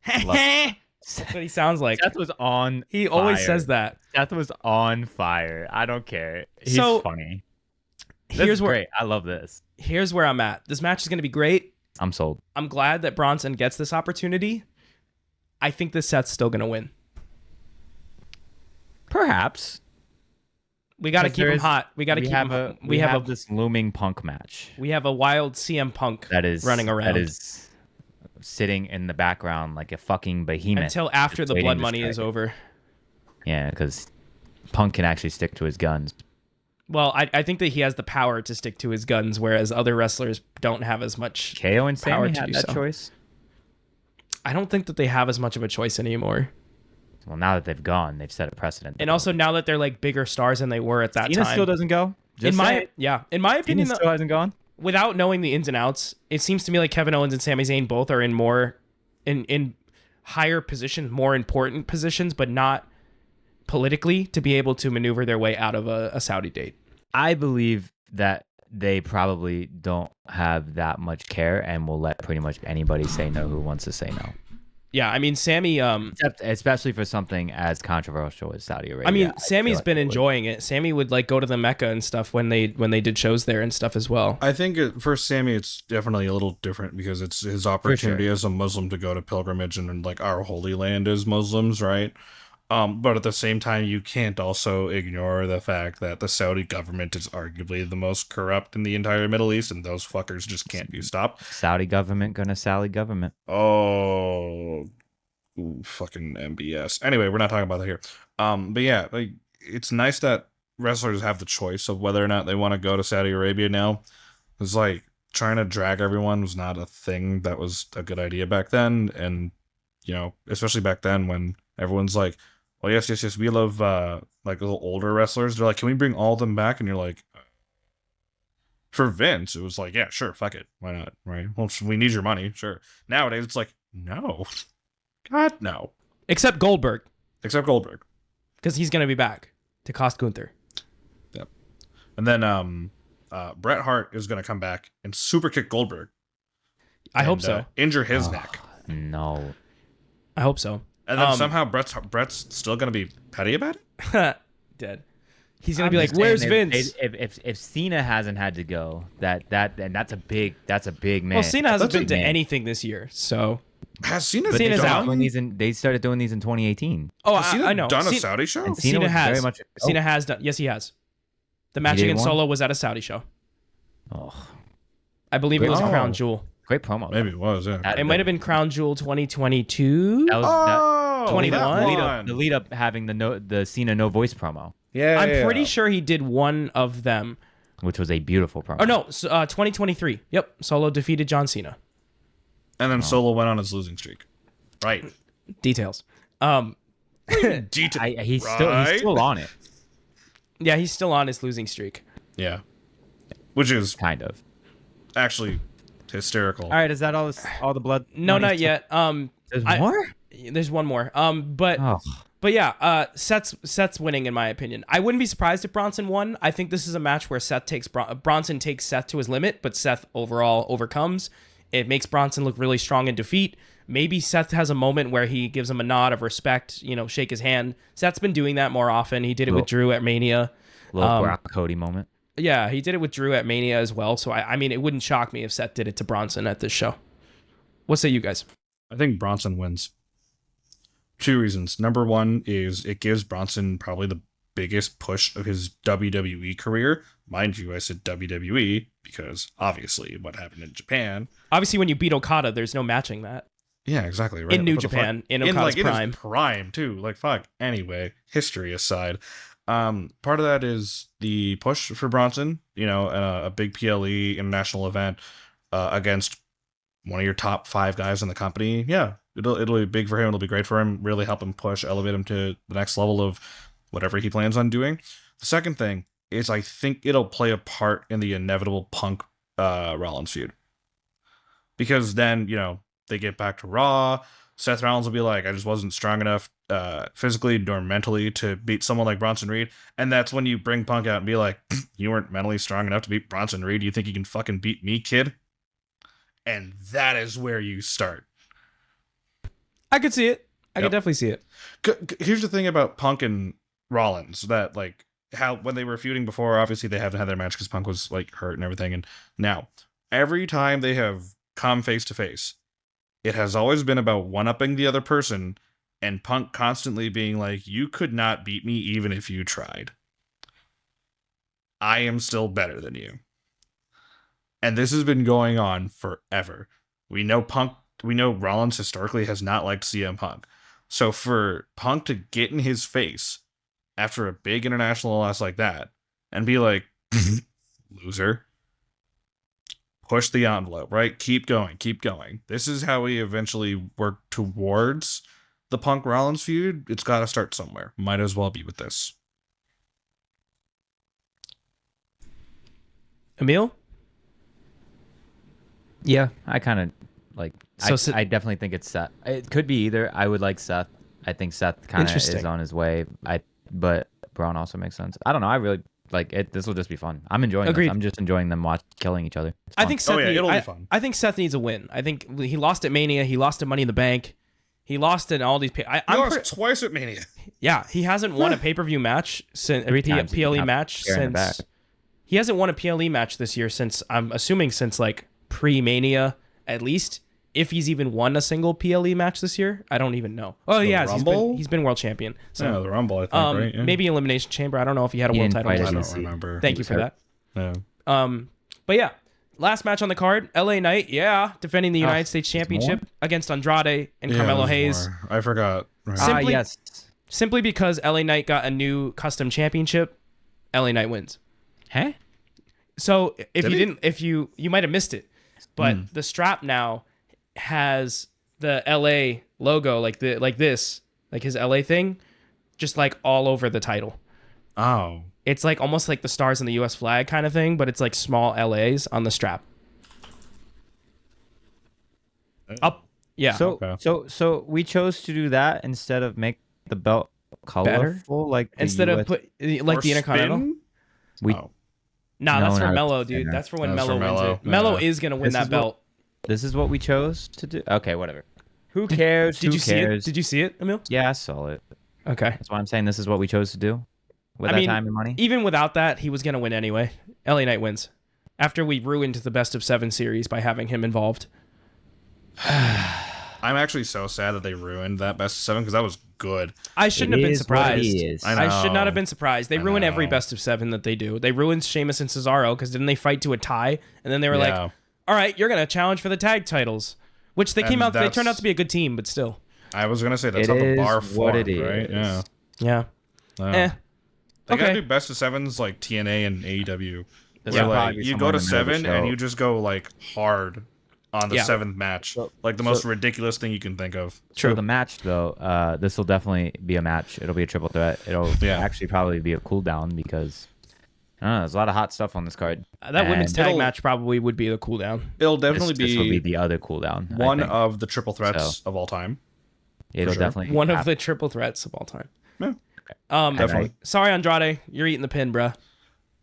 That's what he sounds like. Seth was on. He always fire. says that. Seth was on fire. I don't care. He's So, funny. This Here's is where great. I love this. here's where I'm at. This match is going to be great. I'm sold. I'm glad that Bronson gets this opportunity. I think this Seth's still going to win. Perhaps. We got to 'Cause keep there him is- hot. We got to keep him hot. We have this looming Punk match We have a wild CM Punk that is running around. That is sitting in the background like a fucking behemoth until after just the waiting blood to money strike is it. over. Yeah, because Punk can actually stick to his guns. Well, I think that he has the power to stick to his guns, whereas other wrestlers don't have as much KO and power Sammy to had do that so. choice. I don't think that they have as much of a choice anymore. Well, now that they've gone, they've set a precedent. And also now that they're like bigger stars than they were at that Cena time. still doesn't go. Just in my say it. in my Cena opinion, still hasn't gone. without knowing the ins and outs, it seems to me like Kevin Owens and Sami Zayn both are in more in higher positions, more important positions, but not politically to be able to maneuver their way out of a Saudi date. I believe that they probably don't have that much care and will let pretty much anybody say no who wants to say no. Yeah, I mean Sammy Especially for something as controversial as Saudi Arabia. I mean, feel Sammy's like been they would. enjoying it. Sammy would like go to the Mecca and stuff when they did shows there and stuff as well. I think for Sammy, it's definitely a little different because it's his opportunity as a Muslim to go to pilgrimage and like our holy land as Muslims, right? But at the same time, you can't also ignore the fact that the Saudi government is arguably the most corrupt in the entire Middle East, and those fuckers just can't be stopped. Saudi government gonna Saudi government. Oh, ooh, fucking MBS. Anyway, we're not talking about that here. But yeah, like it's nice that wrestlers have the choice of whether or not they want to go to Saudi Arabia now. It's like trying to drag everyone was not a thing that was a good idea back then, and you know, especially back then when everyone's like, "Oh yes, yes, yes, we love like little older wrestlers." They're like, "Can we bring all of them back?" And you're like, for Vince, it was like, "Yeah, sure, fuck it, why not?" Right? Well, we need your money, sure. Nowadays, it's like, no. God, no. Except Goldberg, Except Goldberg. because he's gonna be back to cost Gunther. Yep. And then Bret Hart is going to come back and super kick Goldberg. I hope and, so. Injure his neck. No. I hope so. And then somehow Bret's still going to be petty about it? Dead. He's gonna I'm be like, just saying "Where's if- Vince?" If Cena hasn't had to go, and that's a big man. Well, Cena hasn't That's been to man. anything this year, so. Has Cena But they Cena's started out. doing these they started doing these in 2018. Oh, Has Cena I know. done a Cena, Saudi show? And Cena was has. very much. Cena has done. Yes, he has. The match did against one? Solo was at a Saudi show. Oh, I believe it was Oh. Crown Jewel. great promo. Maybe it was, yeah. That- It might have been Crown Jewel 2022. That was Oh, 21? that the lead one. up. The lead up having the Cena no voice promo, Yeah, I'm yeah, pretty yeah. sure he did one of them. which was a beautiful promo. Oh no, 2023. Yep, Solo defeated John Cena. And then Solo went on his losing streak. Right. Details. He's still on it, Yeah, he's still on his losing streak. Yeah. Which is kind of. actually hysterical. All right, is that all the blood? No, money not stuff? yet. There's I- more. There's one more. But Oh, yeah, Seth's winning in my opinion. I wouldn't be surprised if Bronson won. I think this is a match where Bronson takes Seth to his limit, but Seth overall overcomes. It makes Bronson look really strong in defeat. Maybe Seth has a moment where he gives him a nod of respect, shake his hand. Seth's been doing that more often. He did it with Drew at Mania. little Brock Cody moment. Yeah, he did it with Drew at Mania as well. So I mean, it wouldn't shock me if Seth did it to Bronson at this show. What say you guys? I think Bronson wins. 2 reasons. Number one is it gives Bronson probably the biggest push of his WWE career. Mind you, I said WWE because obviously what happened in Japan. Obviously, when you beat Okada, there's no matching that. Yeah, exactly. Right. In New What the fuck? Japan, in Okada's in prime. his prime too. Like fuck. Anyway, history aside, part of that is the push for Bronson. A big PLE international event against one of your top 5 guys in the company. Yeah, it'll be big for him. It'll be great for him. Really help him push, elevate him to the next level of whatever he plans on doing. The second thing is I think it'll play a part in the inevitable Punk Rollins feud, because then they get back to Raw. Seth Rollins will be like, I just wasn't strong enough physically nor mentally to beat someone like Bronson Reed. And that's when you bring Punk out and be like, you weren't mentally strong enough to beat Bronson Reed. You think you can fucking beat me, kid? And that is where you start. I could see it. I Yep. could definitely see it. Here's the thing about Punk and Rollins, that like how when they were feuding before, obviously they haven't had their match because Punk was like hurt and everything. And now every time they have come face to face, it has always been about one-upping the other person, and Punk constantly being like, you could not beat me even if you tried. I am still better than you. And this has been going on forever. We know Rollins historically has not liked CM Punk. So for Punk to get in his face after a big international loss like that and be like, loser, push the envelope, right? Keep going, keep going. This is how we eventually work towards the Punk Rollins feud. It's got to start somewhere. Might as well be with this. Emil? Yeah, I kind of like. So I definitely think it's Seth. It could be either. I would like Seth. I think Seth kind of is on his way. But Braun also makes sense. I don't know. I really like it. This will just be fun. I'm enjoying Agreed. this. I'm just enjoying them killing each other. It's I fun. think Seth. It'll be fun. I think Seth needs a win. I think he lost at Mania. He lost at Money in the Bank. He lost in all these. He lost twice at Mania. Yeah, he hasn't won a pay-per-view match since a 3 times he PLE got match hair in the back. since. He hasn't won a PLE match this year since, I'm assuming, since like pre-Mania at least. If he's even won a single PLE match this year, I don't even know. Oh, he has. He's been world champion. So Yeah, the Rumble, I think, right? Yeah. maybe Elimination Chamber. I don't know if he had a He world didn't title. fight I as don't remember. Thank you for that. Yeah. But yeah, last match on the card, LA Knight, defending the United States Championship against Andrade and Carmelo Hayes. More. I forgot. Right. Simply- yes. Simply because LA Knight got a new custom championship, LA Knight wins. Huh? So if Did you he? didn't, if you might have missed it, but the strap now has the LA logo like this, like his LA thing, just like all over the title. Oh. It's like almost like the stars in the US flag kind of thing, but it's like small LAs on the strap. Up. Yeah. So we chose to do that instead of make the belt colorful, like the Instead of US put like Or the Intercontinental. spin? We- Oh. Nah, No, that's for not Mello, spinner. dude. That's for when That's Mello for wins Mello. it. Mello Yeah. is gonna win This that is what- belt. This is what we chose to do. Okay, whatever. Who cares? Did Who you see cares? it? Did you see it, Emil? Yeah, I saw it. Okay. That's why I'm saying this is what we chose to do with I that mean, time and money. Even without that, he was gonna win anyway. LA Knight wins. After we ruined the best of 7 series by having him involved. I'm actually so sad that they ruined that best of 7 because that was good. I shouldn't have been is what it surprised. is. I should not know. have been surprised. They I ruin every know. best of 7 that they do. They ruined Sheamus and Cesaro because didn't they fight to a tie? And then they were like, Yeah. all right, you're going to challenge for the tag titles. Which they came And out, they turned that's- out to be a good team, but still. I was going to say, that's It how the is bar what formed, it right? is. Yeah. Yeah. Yeah. Eh. They Okay. gotta do best of 7s like TNA and AEW. This Where will like probably be you somewhere go in to the middle of the 7 and show. you just go like hard on the Yeah. 7th match. Like the most ridiculous thing you can think of. So the match, though, this will definitely be a match. It'll be a triple threat. It'll actually probably be a cool down because I don't know, there's a lot of hot stuff on this card. That women's And tag it'll- match probably would be the cooldown. It'll This, definitely this will be be the other cooldown. I one think. of the triple threats of all time. It'll sure. definitely One of happen. the triple threats of all time. Yeah. Definitely. Sorry, Andrade. You're eating the pin, bruh.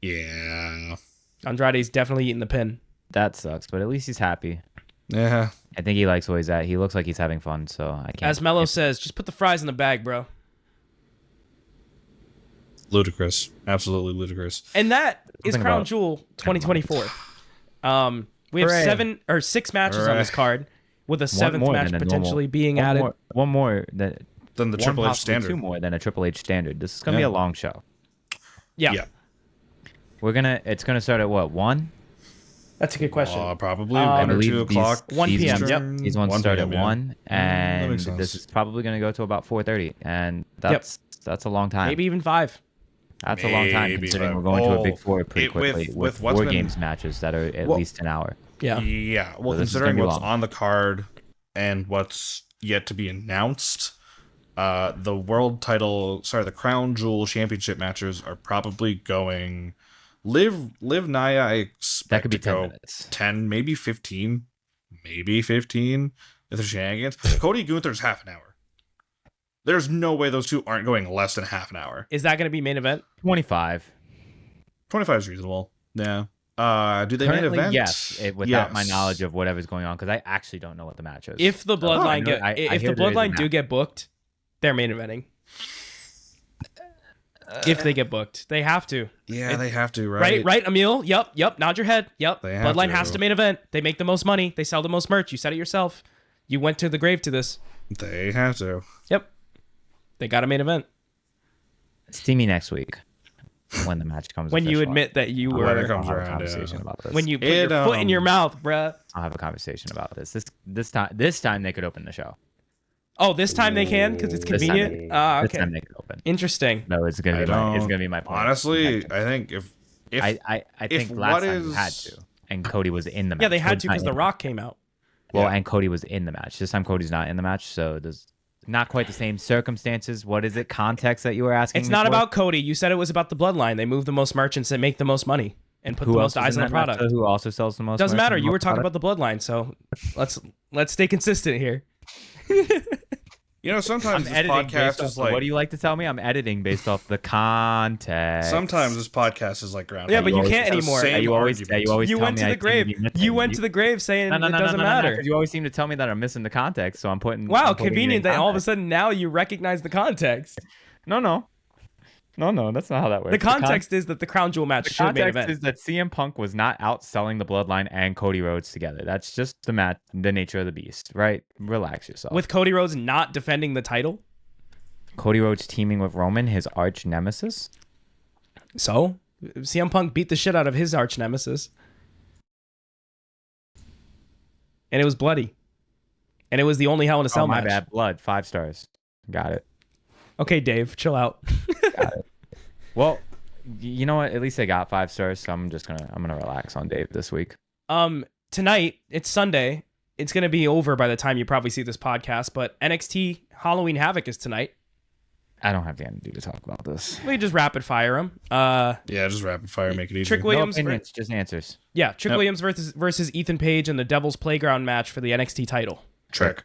Yeah. Andrade's definitely eating the pin. That sucks, but at least he's happy. Yeah. I think he likes where he's at. He looks like he's having fun, so I can't. As Mello says, just put the fries in the bag, bro. Ludicrous. Absolutely ludicrous. And that is Something Crown about Jewel 2024. We have Hooray. 6 matches on Hooray. this card, with a One 7th more match than a potentially normal- being one added. One more than Then the one, Triple H possibly standard. 2 more than a Triple H standard. This is gonna be Yeah. a long show. Yeah, Yeah. It's gonna start at what, 1? that's a good question. Probably I 1 or believe 2 o'clock. 1 these p.m. ones- Yep. These ones 1 start at p.m., yeah. 1, and makes sense. this is probably gonna go to about 4:30, and that's a long time. Maybe even 5. That's a long time Maybe considering five. we're going to a big Oh, 4 pretty it- with- quickly with what's War been- Games matches that are at Well- least an hour. Yeah. Yeah. Well, So this is considering gonna be what's long. on the card and what's yet to be announced, the Crown Jewel Championship matches are probably going. Liv Nia, I expect That could be to 10 go minutes. 10, maybe 15, if the shenanigans. Cody Gunther's half an hour. There's no way those two aren't going less than half an hour. Is that going to be main event? 25. 25 is reasonable. Yeah. Do they Currently, main event? yes, without my Yes. knowledge of whatever's going on, because I actually don't know what the match is. If the Bloodline know- I if hear the there is a Bloodline do match. get booked, they're main eventing. If they get booked, they have to. Yeah, they have to, right? Right, Emil? Yep. Nod your head. Yep. They have Bloodline to. has to main event. They make the most money. They sell the most merch. You said it yourself. You went to the grave to this. They have to. Yep. They got a main event. See me next week when the match comes. When you official. admit that you When were it comes I'll have a around, conversation yeah. about this. when you put your foot in your mouth, bruh. I'll have a conversation about this. This time they could open the show. Oh, this time they can because it's This time convenient. they- Ah, This okay. time they could open. Interesting. No, it's gonna be my point. Honestly, I think if I think what last time you is- had to, and Cody was in the match. Yeah, they had Cody's to not because in The Rock came out. Well, Yeah. and Cody was in the match. This time Cody's not in the match, so there's not quite the same circumstances. What is it? Context that you were asking? It's me not for? about Cody. You said it was about the bloodline. They move the most merchants and make the most money and put Who the else most is eyes in on the that match, product. though? Who also sells the most? Doesn't merch matter. and You most were talking product? about the bloodline, so let's stay consistent here. sometimes I'm this editing podcast based is off. like. What do you like to tell me? I'm editing based off the context. Sometimes this podcast is like ground. Yeah, but you always can't It's the anymore. same You always argument. You tell went me to I the seem grave. be missing. You went to the grave saying it doesn't matter. 'cause you always seem to tell me that I'm missing the context, so I'm putting. Wow, I'm putting it in convenient that all of a context. sudden now you recognize the context. No, that's not how that works. The context is that the crown jewel match The should have main context event. is that CM Punk was not outselling the Bloodline and Cody Rhodes together. That's just the match, the nature of the beast, right? Relax yourself. With Cody Rhodes not defending the title. Cody Rhodes teaming with Roman, his arch nemesis. So, CM Punk beat the shit out of his arch nemesis. And it was bloody. And it was the only Hell in a Cell Oh, my match. bad. Blood, 5 stars. Got it. Okay, Dave, chill out. Well, you know what? At least they got 5 stars, so I'm gonna relax on Dave this week. Tonight, it's Sunday. It's going to be over by the time you probably see this podcast, but NXT Halloween Havoc is tonight. I don't have the energy to talk about this. We just rapid fire them. Yeah, just rapid fire, make it easy. Trick No Williams, opinions, just answers. Trick Yep. Williams versus Ethan Page in the Devil's Playground match for the NXT title. Trick.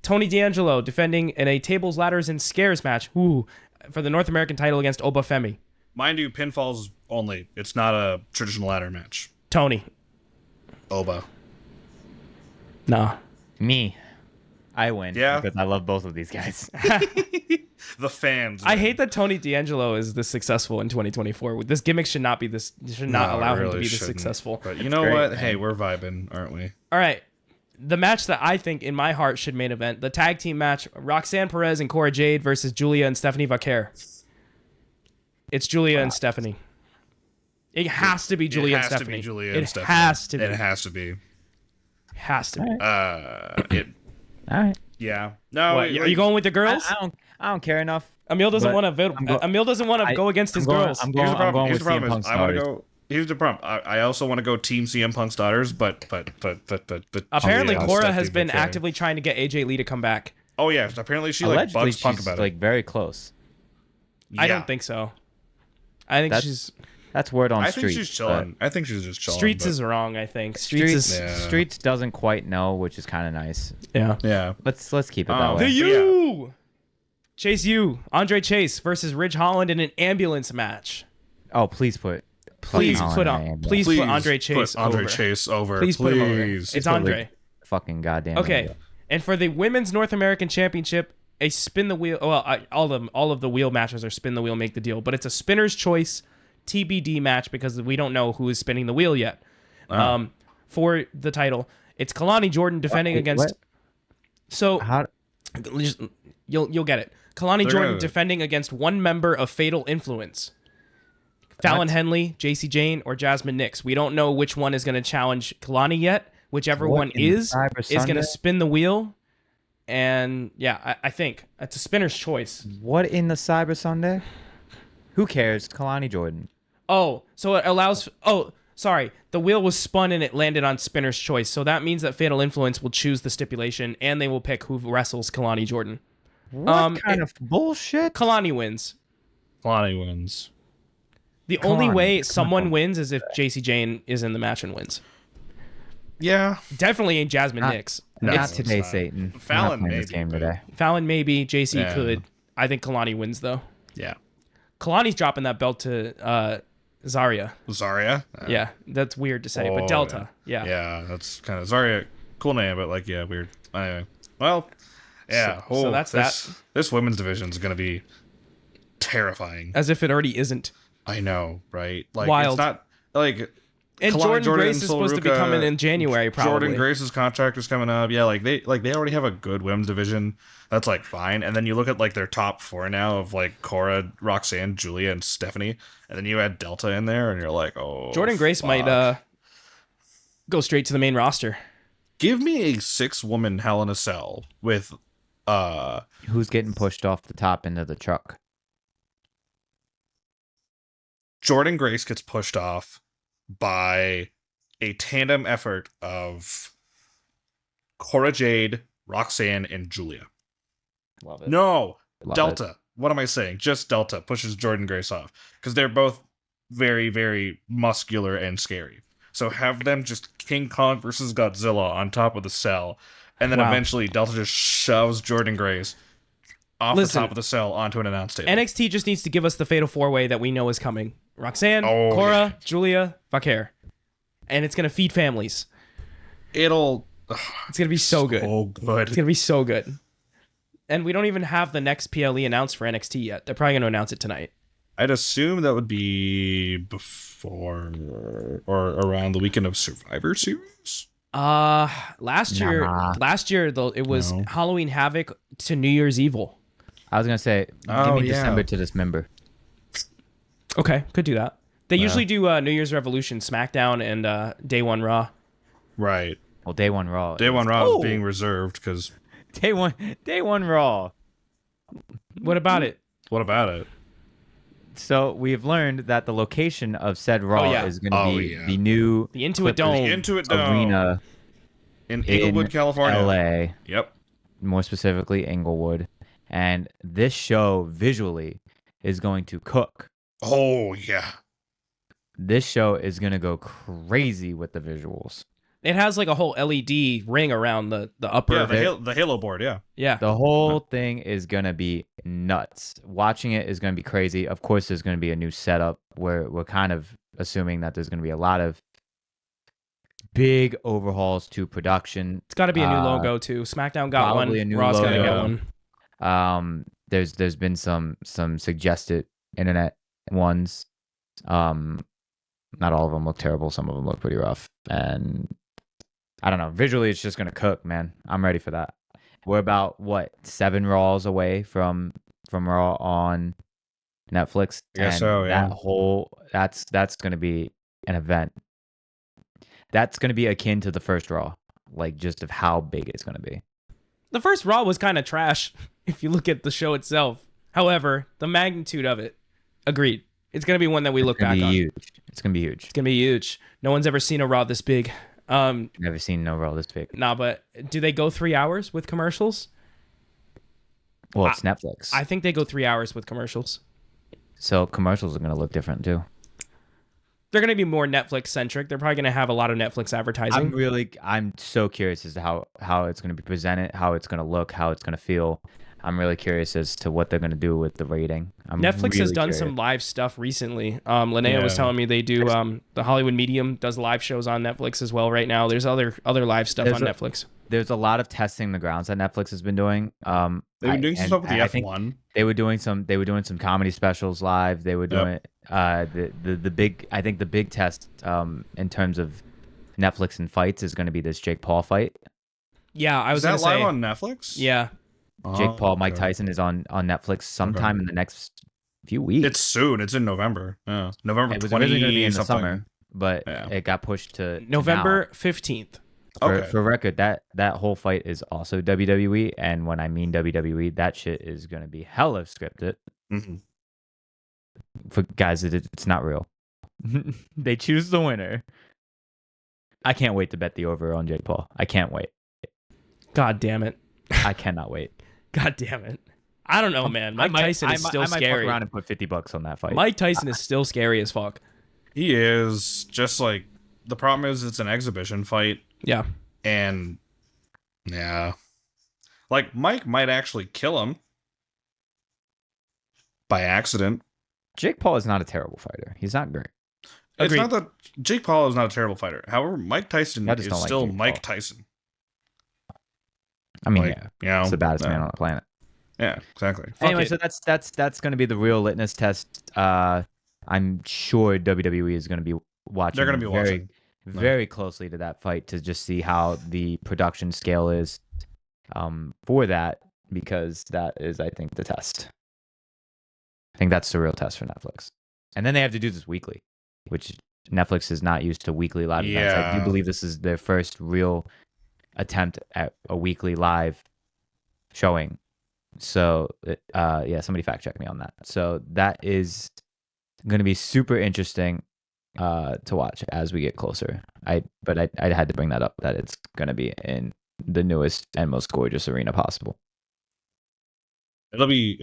Tony D'Angelo defending in a tables, ladders, and scares match for the North American title against Obafemi. Mind you, pinfalls only. It's not a traditional ladder match. Tony. Oba. Nah. Me. I win. Yeah. Because I love both of these guys. The fans. I hate that Tony D'Angelo is this successful in 2024. This gimmick should not be this. Should not No, it allow him to really be this shouldn't. successful. But you know great, what? man. Hey, we're vibing, aren't we? All right. The match that I think in my heart should main event, the tag team match, Roxanne Perez and Cora Jade versus Julia and Stephanie Vaquer. It's Julia and Stephanie. It has to be Julia it and has Stephanie. To be Julia it and Stephanie. has to be. It has to be. Has to be. All right. Yeah. No. What, are you going with the girls? I don't care enough. Emil doesn't but want to vote. Emil doesn't want to go against his girls. I'm Here's going, the problem. I'm going Here's with the problem CM is Punk's I want to daughters. go. Here's the problem. I also want to go Team CM Punk's daughters, but Apparently, Julia, Cora Stephanie has been Vaquer. actively trying to get AJ Lee to come back. Oh yeah, apparently she like Allegedly, bugs Punk she's about it. like very close. I Yeah. don't think so. I think That's- That's word on I think streets. she's chilling. I think she's just chilling. Streets but- is wrong. I think but Streets is Streets, Yeah. Streets doesn't quite know, which is kind of nice. yeah. Yeah. Let's keep it that The way. The U. Chase U. Andre Chase versus Ridge Holland in an ambulance match. Oh, please put. Please Holland put in on. the ambulance. Please put Andre Chase put Andre over. Chase over. Please put him over. please. It's Put Andre. Fucking goddamn. Okay. ambulance. And for the women's North American Championship, a spin the wheel. Well, all of the wheel matches are spin the wheel, make the deal. But it's a spinner's choice TBD match because we don't know who is spinning the wheel yet. For the title, it's Kalani Jordan defending Wait, against. what? So How? you'll get it. Kalani They're Jordan gonna- defending against one member of Fatal Influence. Fallon Henley, JC Jane, or Jasmine Nix. We don't know which one is going to challenge Kalani yet. Whichever What one in is Cyber going Sunday? to spin the wheel. And yeah, I think it's a spinner's choice. What in the Cyber Sunday? Who cares? Kalani Jordan. Oh, so it allows. Oh, sorry. The wheel was spun and it landed on spinner's choice. So that means that Fatal Influence will choose the stipulation and they will pick who wrestles Kalani Jordan. What kind of bullshit? Kalani wins. Kalani wins. The only Kalani, way come someone on. wins is if JC Jane is in the match and wins. Yeah. Definitely ain't Jasmine Not- Nix. No, Not it's today, not. Satan. We're Fallon not playing this maybe, game but- today. Fallon maybe. JC Yeah. could. I think Kalani wins though. Yeah. Kalani's dropping that belt to Zarya. Zarya. Yeah, that's weird to say, Oh, but Delta. Yeah. Yeah, that's kind of Zarya. Cool name, but like, yeah, weird. Anyway, well, yeah. So that's this, This women's division is gonna be terrifying. As if it already isn't. I know, right? Like Wild. it's not like. And Jordan Grace is supposed to be coming in January, probably. Jordan Grace's contract is coming up. Yeah, they already have a good women's division. That's like fine. And then you look at like their top 4 now of like Cora, Roxanne, Julia, and Stephanie, and then you add Delta in there, and you're like, oh. Jordan Grace might go straight to the main roster. Give me a 6-woman Hell in a Cell with Who's getting pushed off the top into the truck? Jordan Grace gets pushed off by a tandem effort of Cora Jade, Roxanne, and Julia. Love it. No, Love Delta. it. What am I saying? Just Delta pushes Jordan Grace off because they're both very, very muscular and scary. So have them just King Kong versus Godzilla on top of the cell, and then eventually Delta just shoves Jordan Grace off the top of the cell onto an announce table. NXT just needs to give us the Fatal 4-Way that we know is coming. Roxanne, Cora, Julia, Vacant. And it's going to feed families. It's going to be so good. Oh, good. It's going to be so good. And we don't even have the next PLE announced for NXT yet. They're probably going to announce it tonight. I'd assume that would be before or around the weekend of Survivor Series. Last year though, it was Halloween Havoc to New Year's Evil. I was gonna say, give me December to Dismember. Okay, could do that. They usually do New Year's Revolution, SmackDown, and Day 1 Raw. Right. Well, Day 1 Raw. Day 1 Raw is being reserved because Day 1 Raw. What about it? What about it? So we've learned that the location of said Raw is going to be the new Intuit Dome. The Intuit Dome arena in Inglewood, California. LA. Yep. More specifically, Inglewood. And this show visually is going to cook. Oh, yeah. This show is going to go crazy with the visuals. It has like a whole LED ring around the upper. Yeah, the Halo board, yeah. Yeah. The whole thing is going to be nuts. Watching it is going to be crazy. Of course, there's going to be a new setup where we're kind of assuming that there's going to be a lot of big overhauls to production. It's got to be a new logo too. SmackDown got one. Raw's got to get one. There's been some suggested internet ones. Not all of them look terrible. Some of them look pretty rough. And I don't know. Visually, it's just gonna cook, man. I'm ready for that. We're about 7 Raws away from Raw on Netflix. I guess so, yeah. That's gonna be an event. That's gonna be akin to the first Raw, like just of how big it's gonna be. The first Raw was kind of trash if you look at the show itself. However, the magnitude of it, agreed. It's going to be one that we look back on. Huge. It's going to be huge. It's going to be huge. No one's ever seen a Raw this big. Never seen no Raw this big. Nah, but do they go 3 hours with commercials? Well, it's Netflix. I think they go 3 hours with commercials. So commercials are going to look different too. They're going to be more Netflix centric. They're probably going to have a lot of Netflix advertising. I'm so curious as to how it's going to be presented, how it's going to look, how it's going to feel. I'm really curious as to what they're going to do with the rating. Netflix has done some live stuff recently. Linnea was telling me they do the Hollywood Medium does live shows on Netflix as well right now. There's other live stuff on Netflix. There's a lot of testing the grounds that Netflix has been doing. They've been doing some stuff with the F1. They were doing some comedy specials live. They were doing the big test in terms of Netflix and fights is going to be this Jake Paul fight. Yeah, I was going to say. Is that live on Netflix? Yeah. Jake Paul, Mike Tyson is on Netflix sometime in the next few weeks. It's soon. It's in November. Yeah. November 20th. It was originally going to be in the summer, but it got pushed to November 15th. For record, that whole fight is also WWE, and when I mean WWE, that shit is going to be hella scripted. Mm-hmm. For guys, it's not real. They choose the winner. I can't wait to bet the over on Jake Paul. I can't wait. God damn it. I cannot wait. God damn it. I don't know, man. Mike Tyson is still scary. I might fuck around and put $50 on that fight. Mike Tyson is still scary as fuck. He is. Just like, the problem is it's an exhibition fight. Yeah. And, yeah. Like, Mike might actually kill him. By accident. Jake Paul is not a terrible fighter. He's not great. It's not that Jake Paul is not a terrible fighter. However, Mike Tyson is still like Mike Tyson. I mean, he's the baddest man on the planet. Yeah, exactly. Fuck Anyway, it. so that's going to be the real litmus test. I'm sure WWE is going to be watching. They're gonna be watching. very closely to that fight to just see how the production scale is for that, because that is, I think, the test. I think that's the real test for Netflix. And then they have to do this weekly, which Netflix is not used to weekly live events. I do Yeah. believe this is their first real attempt at a weekly live showing. So, yeah, somebody fact check me on that. So that is going to be super interesting to watch as we get closer. But I had to bring that up, that it's going to be in the newest and most gorgeous arena possible. It'll be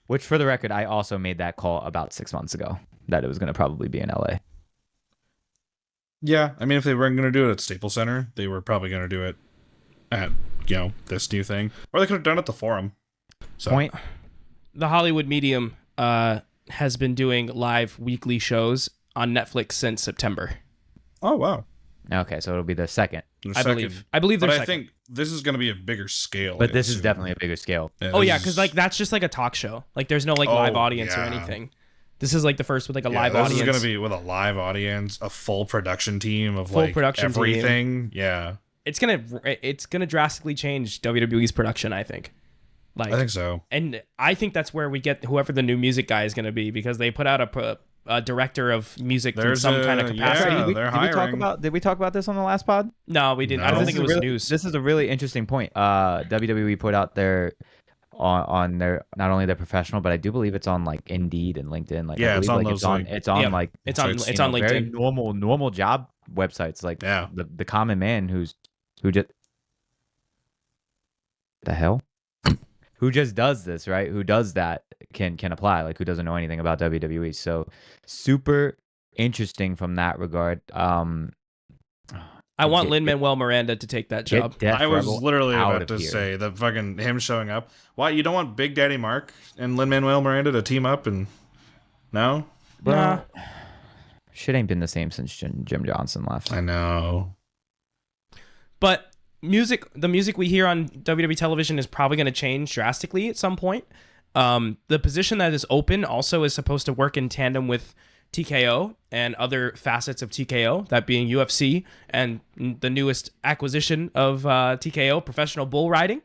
Which, for the record, I also made that call about 6 months ago that it was going to probably be in LA. yeah. I mean, if they weren't gonna do it at Staples Center, they were probably gonna do it at this new thing, or they could have done it at the Forum. So Point. The Hollywood Medium has been doing live weekly shows on Netflix since September. Oh wow. Okay, so it'll be the second. I believe. I believe But there's I think this is gonna be a bigger scale. But this is soon. definitely a bigger scale. Oh yeah, because like that's just like a talk show. Like there's no like live audience or yeah. anything. This is like the first with like a live this audience. is gonna be with a live audience, a full production team of Full like production team. everything. Yeah, It's gonna drastically change WWE's production, I think. Like I think so. and I think that's where we get whoever the new music guy is gonna be, because they put out a director of music in There's some kind of capacity. yeah, they're hiring. Did we talk about this on the last pod? No, we didn't. I No. don't This think is it was really, news. This is a really interesting point. WWE put out their on their, not only their professional, but I do believe it's on like Indeed and LinkedIn. Like, Yeah, I it's believe, on like, those, like- it's on Yep. like It's on sites, it's you on know, very LinkedIn. normal job websites, like Yeah. the common man who just the hell who just does this, right? Who does that can apply, like who doesn't know anything about WWE. So super interesting from that regard. I want Get- Lin-Manuel Miranda to take that job. Get Death I was Rebel literally out about of to here. say that fucking him showing up. Why you don't want Big Daddy Mark and Lin-Manuel Miranda to team up and no? Nah. Shit ain't been the same since Jim Johnson left. I know. But the music we hear on WWE television is probably going to change drastically at some point. The position that is open also is supposed to work in tandem with TKO and other facets of TKO, that being UFC and the newest acquisition of TKO, professional bull riding.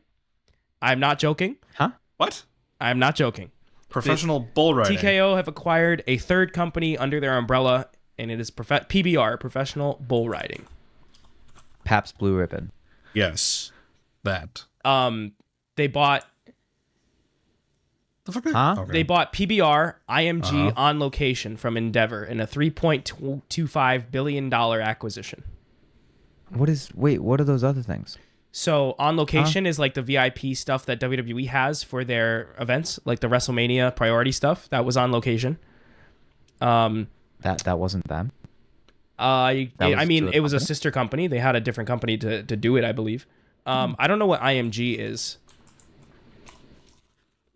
I'm not joking. Huh? What? I'm not joking. Professional bull riding. TKO have acquired a third company under their umbrella, and it is PBR, Professional Bull Riding. Pabst Blue Ribbon. Yes. That. They bought The fuck? Huh? Okay. They bought PBR IMG On Location from Endeavor in a $3.25 billion acquisition. What are those other things? So On Location is like the VIP stuff that WWE has for their events, like the WrestleMania priority stuff. That was On Location. That wasn't them. I was mean, to a it was a company? sister company. They had a different company to do it, I believe. I don't know what IMG is.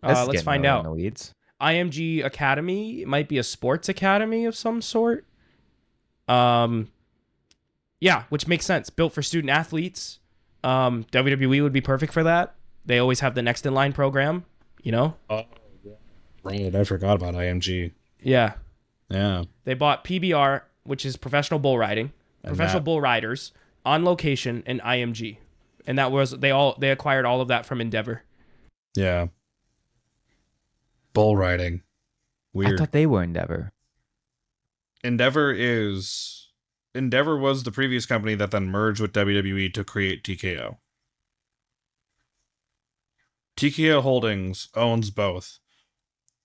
This is Let's getting find really out. in the weeds. IMG Academy might be a sports academy of some sort. Yeah, which makes sense. Built for student athletes. WWE would be perfect for that. They always have the next in line program, you know? Right, I forgot about IMG. Yeah. Yeah. They bought PBR, which is professional bull riding, professional bull riders, On Location, and IMG. And that was they acquired all of that from Endeavor. Yeah. Bull riding. Weird. I thought they were Endeavor. Endeavor was the previous company that then merged with WWE to create TKO. TKO Holdings owns both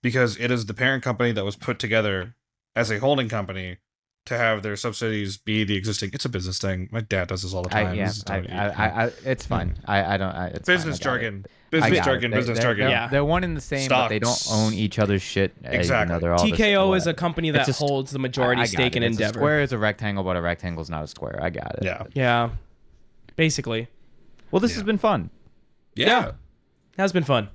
because it is the parent company that was put together as a holding company to have their subsidiaries be the existing. It's a business thing. My dad does this all the time. It's fine. It's Business fine. I got it. jargon. I Business got jargon. it. Business jargon. Yeah. They're one and the same, but they don't Stocks. own each other's shit. Exactly. They're all TKO is a whatever. company that It's a holds the majority I got stake in it. It's Endeavor. A square is a rectangle, but a rectangle's not a square. I got it. Yeah. Yeah. Basically. Well, this has been fun. Yeah. Has been fun.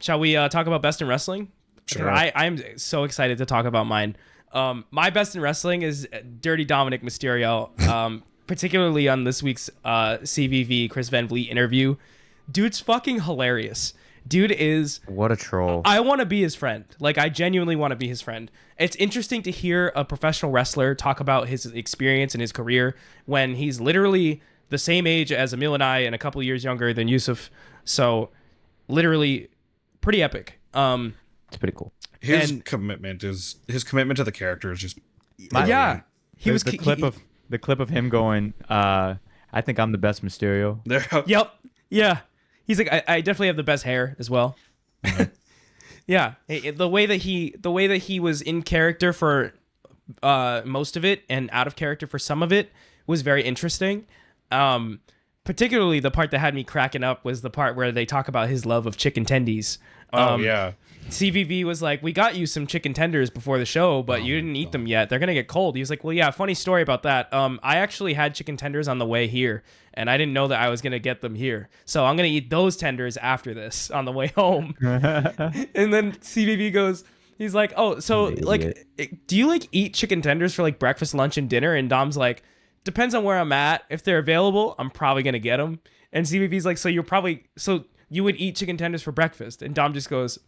Shall we talk about best in wrestling? Sure. I'm so excited to talk about mine. My best in wrestling is Dirty Dominic Mysterio, particularly on this week's CVV Chris Van Vliet interview. Dude's fucking hilarious. Dude is What a troll. I want to be his friend. Like, I genuinely want to be his friend. It's interesting to hear a professional wrestler talk about his experience and his career when he's literally the same age as Emil and I and a couple of years younger than Yusuf. So, literally, pretty epic. It's pretty cool. His commitment to the character is just Yeah. He was the clip of him going, I think I'm the best Mysterio. Yep. Yeah. He's like, I definitely have the best hair as well. Yeah. The way that he was in character for most of it and out of character for some of it was very interesting. Particularly the part that had me cracking up was the part where they talk about his love of chicken tendies. yeah. CVV was like, we got you some chicken tenders before the show, but you didn't eat them yet. They're going to get cold. He was like, well, yeah, funny story about that. I actually had chicken tenders on the way here, and I didn't know that I was going to get them here. So I'm going to eat those tenders after this on the way home. And then CVV goes, he's like, oh, so like, do you like eat chicken tenders for like breakfast, lunch, and dinner? And Dom's like, depends on where I'm at. If they're available, I'm probably going to get them. And CVV's like, so you would eat chicken tenders for breakfast? And Dom just goes,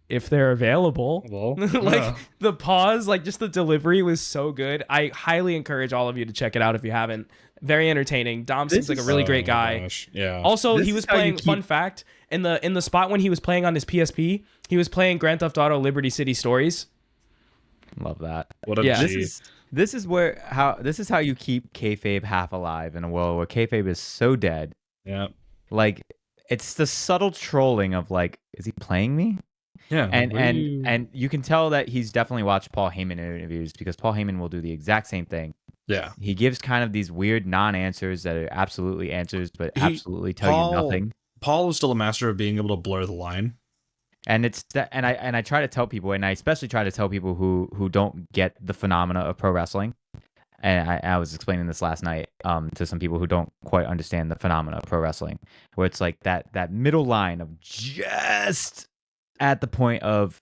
if they're available. Well, like the pause, like just the delivery was so good. I highly encourage all of you to check it out if you haven't. Very entertaining. Dom seems like a really great guy. Gosh. Yeah. Also, he was playing, fun fact, in the spot when he was playing on his PSP, he was playing Grand Theft Auto Liberty City Stories. Love that. What a Yeah. G. This is how you keep kayfabe half alive in a world where kayfabe is so dead. Yeah. Like, it's the subtle trolling of like, is he playing me? Yeah. And you can tell that he's definitely watched Paul Heyman interviews, because Paul Heyman will do the exact same thing. Yeah. He gives kind of these weird non-answers that are absolutely answers, but absolutely tell you nothing. Paul is still a master of being able to blur the line. And it's that, and I try to tell people, and I especially try to tell people who don't get the phenomena of pro wrestling. And I was explaining this last night to some people who don't quite understand the phenomena of pro wrestling, where it's like that middle line of just at the point of,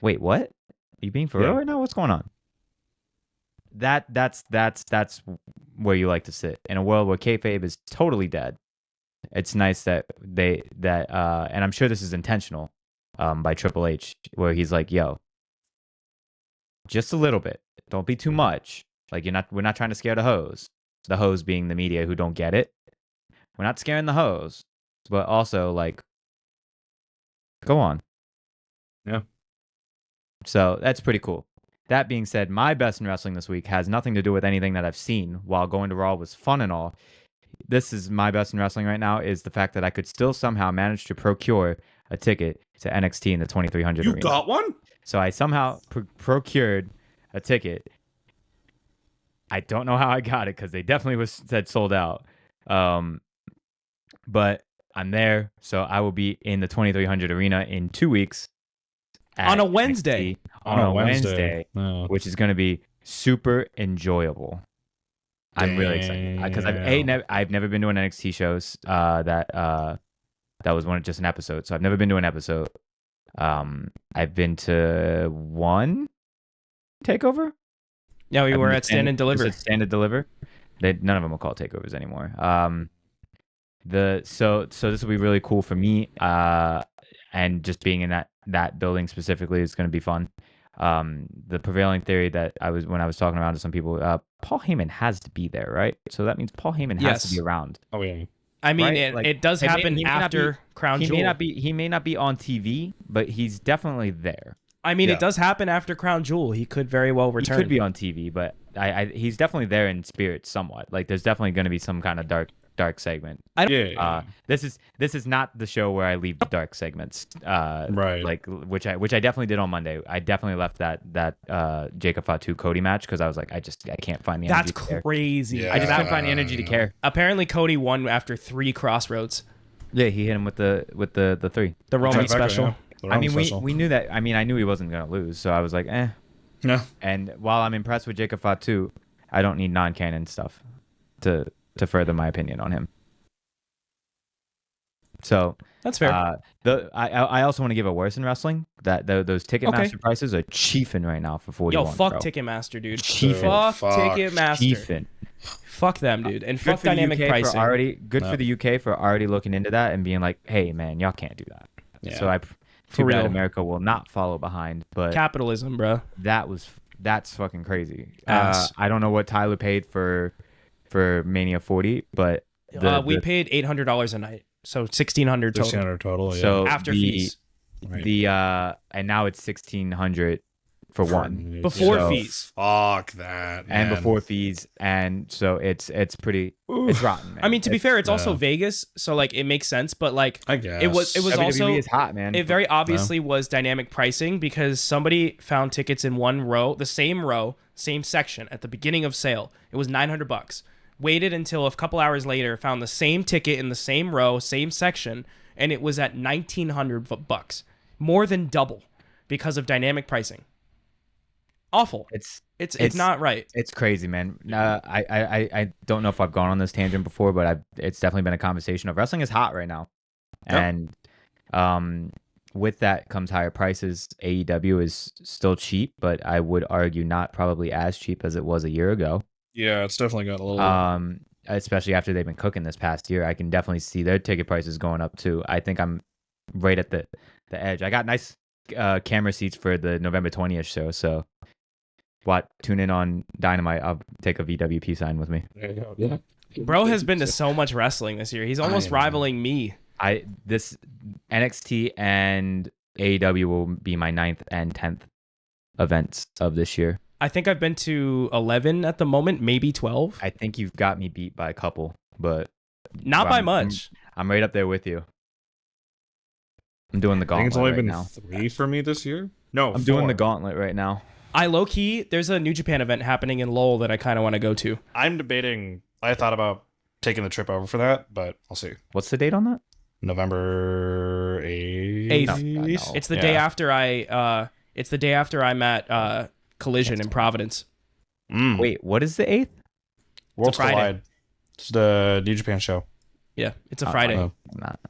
wait, what? Are you being for real right now? What's going on? That's where you like to sit in a world where kayfabe is totally dead. It's nice that and I'm sure this is intentional by Triple H, where he's like, yo, just a little bit, don't be too much. Like, we're not trying to scare the hose being the media who don't get it. We're not scaring the hose, but also like, go on. Yeah. So that's pretty cool. That being said, my best in wrestling this week has nothing to do with anything that I've seen. While going to Raw was fun and all, this is my best in wrestling right now, is the fact that I could still somehow manage to procure a ticket to NXT in the 2300 You arena. got one? So I somehow procured a ticket. I don't know how I got it, because they definitely said sold out. But I'm there, so I will be in the 2300 arena in 2 weeks. On a Wednesday. On a Wednesday, Oh. which is going to be super enjoyable. I'm really excited because I've never been to an NXT shows that was just an episode. So I've never been to an episode. I've been to one takeover. Yeah, we were at Stand and Deliver. Stand and Deliver. None of them are called takeovers anymore. So this will be really cool for me. And just being in that building specifically is going to be fun. The prevailing theory that when I was talking around to some people, Paul Heyman has to be there, right? So that means Paul Heyman has to be around. Oh yeah. I mean, right? it does happen after Crown Jewel. He may not be on TV, but he's definitely there. I mean, it does happen after Crown Jewel. He could very well return. He could be on TV, but he's definitely there in spirit somewhat. Like, there's definitely going to be some kind of dark segment. This is not the show where I leave the dark segments. Right. Like, which I definitely did on Monday. I definitely left that Jacob Fatu Cody match because I was like, I can't find the energy. That's crazy. Yeah. I just couldn't find the energy to care. Apparently, Cody won after 3 crossroads. Yeah, he hit him with the 3. The Roman Trifecta, special. yeah. The I Roman mean, special. we knew that. I mean, I knew he wasn't gonna lose, so I was like, eh. No. And while I'm impressed with Jacob Fatu, I don't need non-canon stuff to further my opinion on him. So That's fair. I also want to give a worse in wrestling that those Ticketmaster prices are chiefing right now for 41. Yo, fuck bro. Ticketmaster, dude. Chiefing. Fuck Ticketmaster. Chiefing. Fuck them, dude, and Good fuck for the dynamic UK pricing. for the UK for already looking into that and being like, hey man, y'all can't do that. Yeah. So For too bad real. America will not follow behind. But Capitalism, bro. that's fucking crazy. Ass. I don't know what Tyler paid for Mania 40, but We paid $800 a night, so $1,600 total 1,600 total. Yeah. so after fees. Right. and now it's 1,600 for one. Before So- fees. Fuck that. And man. before fees, and so it's pretty it's rotten, man. I mean, to be fair, it's also Vegas, so like it makes sense. But like, I guess it was WWE also is hot, man. it very obviously was dynamic pricing because somebody found tickets in one row, same section at the beginning of sale. It was $900. Waited until a couple hours later, found the same ticket in the same row, same section, and it was at $1,900, more than double because of dynamic pricing. Awful. It's not right. It's crazy, man. I don't know if I've gone on this tangent before, but it's definitely been a conversation of wrestling is hot right now, Yep. and with that comes higher prices. AEW is still cheap, but I would argue not probably as cheap as it was a year ago. Yeah, it's definitely got a little. Especially after they've been cooking this past year, I can definitely see their ticket prices going up too. I think I'm right at the edge. I got nice camera seats for the November 20th show, so tune in on Dynamite. I'll take a VWP sign with me. There you go. Yeah. Bro has been to so much wrestling this year. He's almost rivaling me. This NXT and AEW will be my 9th and 10th events of this year. I think I've been to 11 at the moment, maybe 12. I think you've got me beat by a couple, but Not by much. I'm right up there with you. I'm doing the I think gauntlet it's only right been now. 3 for me this year. No, I'm doing 4. the gauntlet right now. I low key, there's a New Japan event happening in Lowell that I kind of want to go to. I'm debating. I thought about taking the trip over for that, but I'll see. What's the date on that? November 8th. Eighth. No, God, no. It's the Yeah. day after I'm at Collision in Providence. Wait, what is the 8th? Worlds Friday. Collide. It's the New Japan show. Yeah, it's a Friday. Not.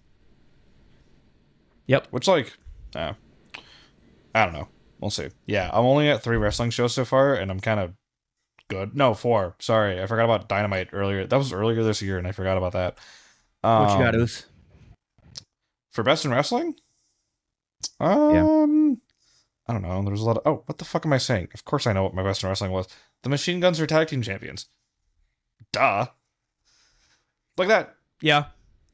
Which, like, I don't know. We'll see. Yeah, I'm only at 3 wrestling shows so far, and I'm kind of good. No, 4. Sorry, I forgot about Dynamite earlier. That was earlier this year, and I forgot about that. What you got, Oos? For Best in Wrestling? I don't know. There's a lot of... Oh, what the fuck am I saying? Of course I know what my Best in Wrestling was. The Machine Guns are tag team champions. Duh. Like that. Yeah.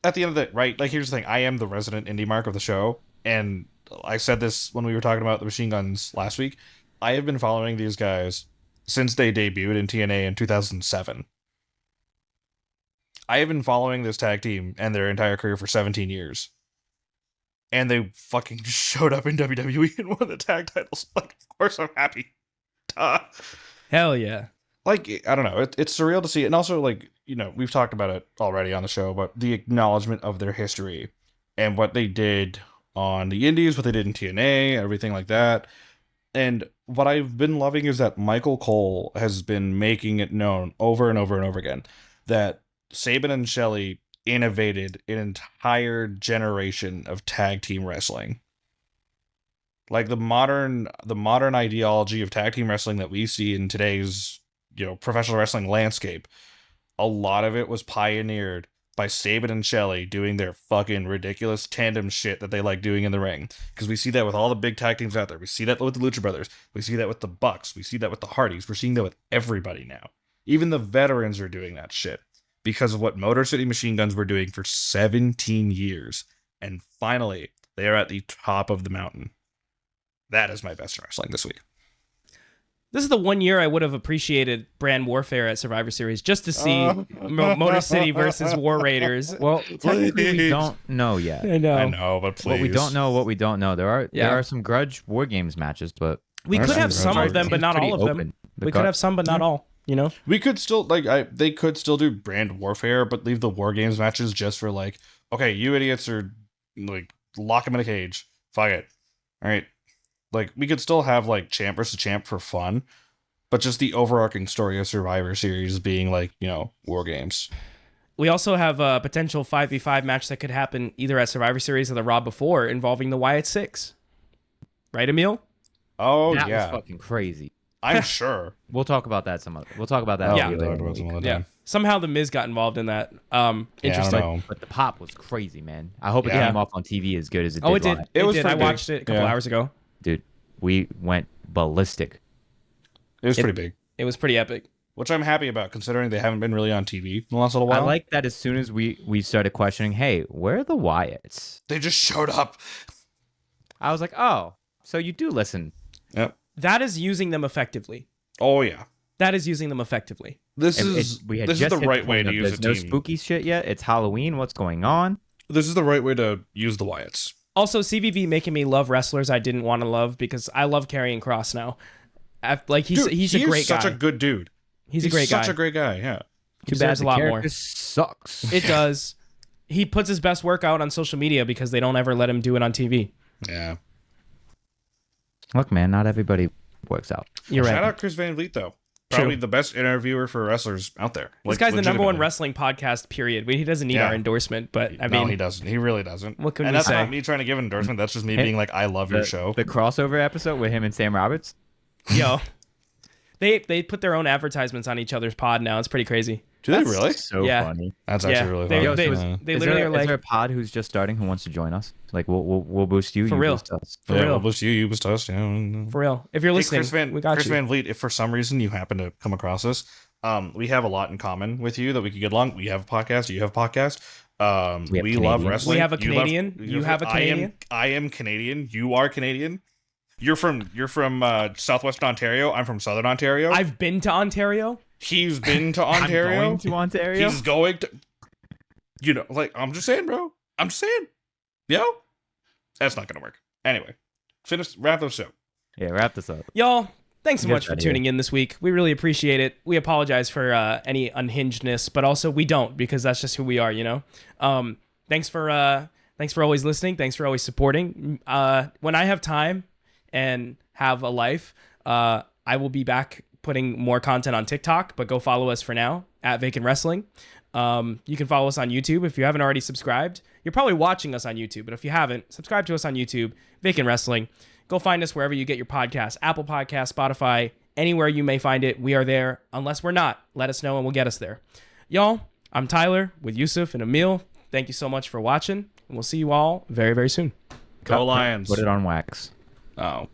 At the end of the... Right, like, here's the thing. I am the resident indie mark of the show, and I said this when we were talking about the Machine Guns last week. I have been following these guys since they debuted in TNA in 2007. I have been following this tag team and their entire career for 17 years. And they fucking showed up in WWE and won the tag titles. Like, of course I'm happy. Duh. Hell yeah. Like, I don't know. It's surreal to see. And also, like, you know, we've talked about it already on the show, but the acknowledgement of their history and what they did on the indies, what they did in TNA, everything like that. And what I've been loving is that Michael Cole has been making it known over and over and over again that Sabin and Shelley innovated an entire generation of tag team wrestling. Like the modern ideology of tag team wrestling that we see in today's, you know, professional wrestling landscape, a lot of it was pioneered by Sabin and Shelley doing their fucking ridiculous tandem shit that they like doing in the ring. Because we see that with all the big tag teams out there. We see that with the Lucha Brothers. We see that with the Bucks. We see that with the Hardys. We're seeing that with everybody now. Even the veterans are doing that shit because of what Motor City Machine Guns were doing for 17 years. And finally, they are at the top of the mountain. That is my best in wrestling this week. This is the one year I would have appreciated brand warfare at Survivor Series just to see Motor City versus War Raiders. Well, technically we don't know yet. I know. I know, but please. What we don't know. There are some grudge War Games matches, but We could have some of them, but not all of them. We could have some, but not all. You know, we could still they could still do brand warfare, but leave the War Games matches just for like, okay, you idiots are like lock them in a cage. Fuck it. All right. Like, we could still have, like, champ versus champ for fun, but just the overarching story of Survivor Series being, like, you know, War Games. we also have a potential 5v5 match that could happen either at Survivor Series or the Raw before involving the Wyatt Six. Right, Emil? Oh, that yeah. was fucking crazy. I'm sure. We'll talk about that some other. We'll talk about that. Yeah. We'll later talk in the about some week. other Yeah. time. Somehow the Miz got involved in that. Yeah, I Interesting. don't know. But the pop was crazy, man. I hope it Yeah. came off on TV as good as it did. Oh, it did. live. It was did. I pretty big. watched it a couple Yeah. hours ago. Dude. We went ballistic. It was pretty big, It was pretty epic. which I'm happy about considering they haven't been really on TV in the last little I while. like that as soon as we started questioning, hey, where are the Wyatts? They just showed up. I was like, oh, so you do listen. Yep. That is using them effectively. Oh yeah. That is using them effectively. This And is we had this is just the hit right way point to of use a there's no team. spooky shit yet. It's Halloween. What's going on? This is the right way to use the Wyatts. Also, CVV making me love wrestlers I didn't want to love because I love Karrion Kross now. Like he's Dude, he's he a great is guy. such a good dude. He's a great guy. Such a great guy. Yeah. Too Deserves bad a the lot more. character sucks. It does. He puts his best work out on social media because they don't ever let him do it on TV. Yeah. Look, man, not everybody works out. You're Shout right. out Chris Van Vliet though. Probably the best interviewer for wrestlers out there. This guy's the number one legitimately. wrestling podcast, period. He doesn't need Yeah. our endorsement, but I No, mean, he doesn't. He really doesn't. What can and we that's say? not me trying to give an endorsement. That's just me Hey, being like, I love your show. The crossover episode with him and Sam Roberts. yo, they put their own advertisements on each other's pod now. It's pretty crazy. Do they really? So Yeah. funny. That's Yeah. actually really They- funny. Yo, they- so they is literally there, are like- is there a pod who's just starting who wants to join us? Like we'll boost you. For you real. boost us. For yeah, real. we'll boost you. You boost us. Yeah. For real. If you're Hey, listening, we got Chris you. Van Vliet, if for some reason you happen to come across us, we have a lot in common with you that we could get along. We have a podcast. You have a podcast. We love Canadians. wrestling. We have a You Canadian. You have a Canadian. I am Canadian. You are Canadian. You're from Southwestern Ontario. I'm from Southern Ontario. I've been to Ontario. He's been to I'm Ontario. going to Ontario. He's going to. You know, like I'm just saying, bro. I'm just saying. Yo, that's not gonna work. Anyway, wrap this show. Yeah, wrap this up. Y'all, thanks so Get much for outta here. tuning in this week. We really appreciate it. We apologize for any unhingedness, but also we don't because that's just who we are, you know? Thanks for always listening. Thanks for always supporting. When I have time and have a life, I will be back putting more content on TikTok, but go follow us for now at Vacant Wrestling. You can follow us on YouTube if you haven't already subscribed. You're probably watching us on YouTube, but if you haven't, subscribe to us on YouTube, Vacant Wrestling. Go find us wherever you get your podcasts, Apple Podcasts, Spotify, anywhere you may find it. We are there. Unless we're not, let us know and we'll get us there. Y'all, I'm Tyler with Yusuf and Emil. Thank you so much for watching, and we'll see you all very, very soon. Go Lions. Put it on wax. Oh.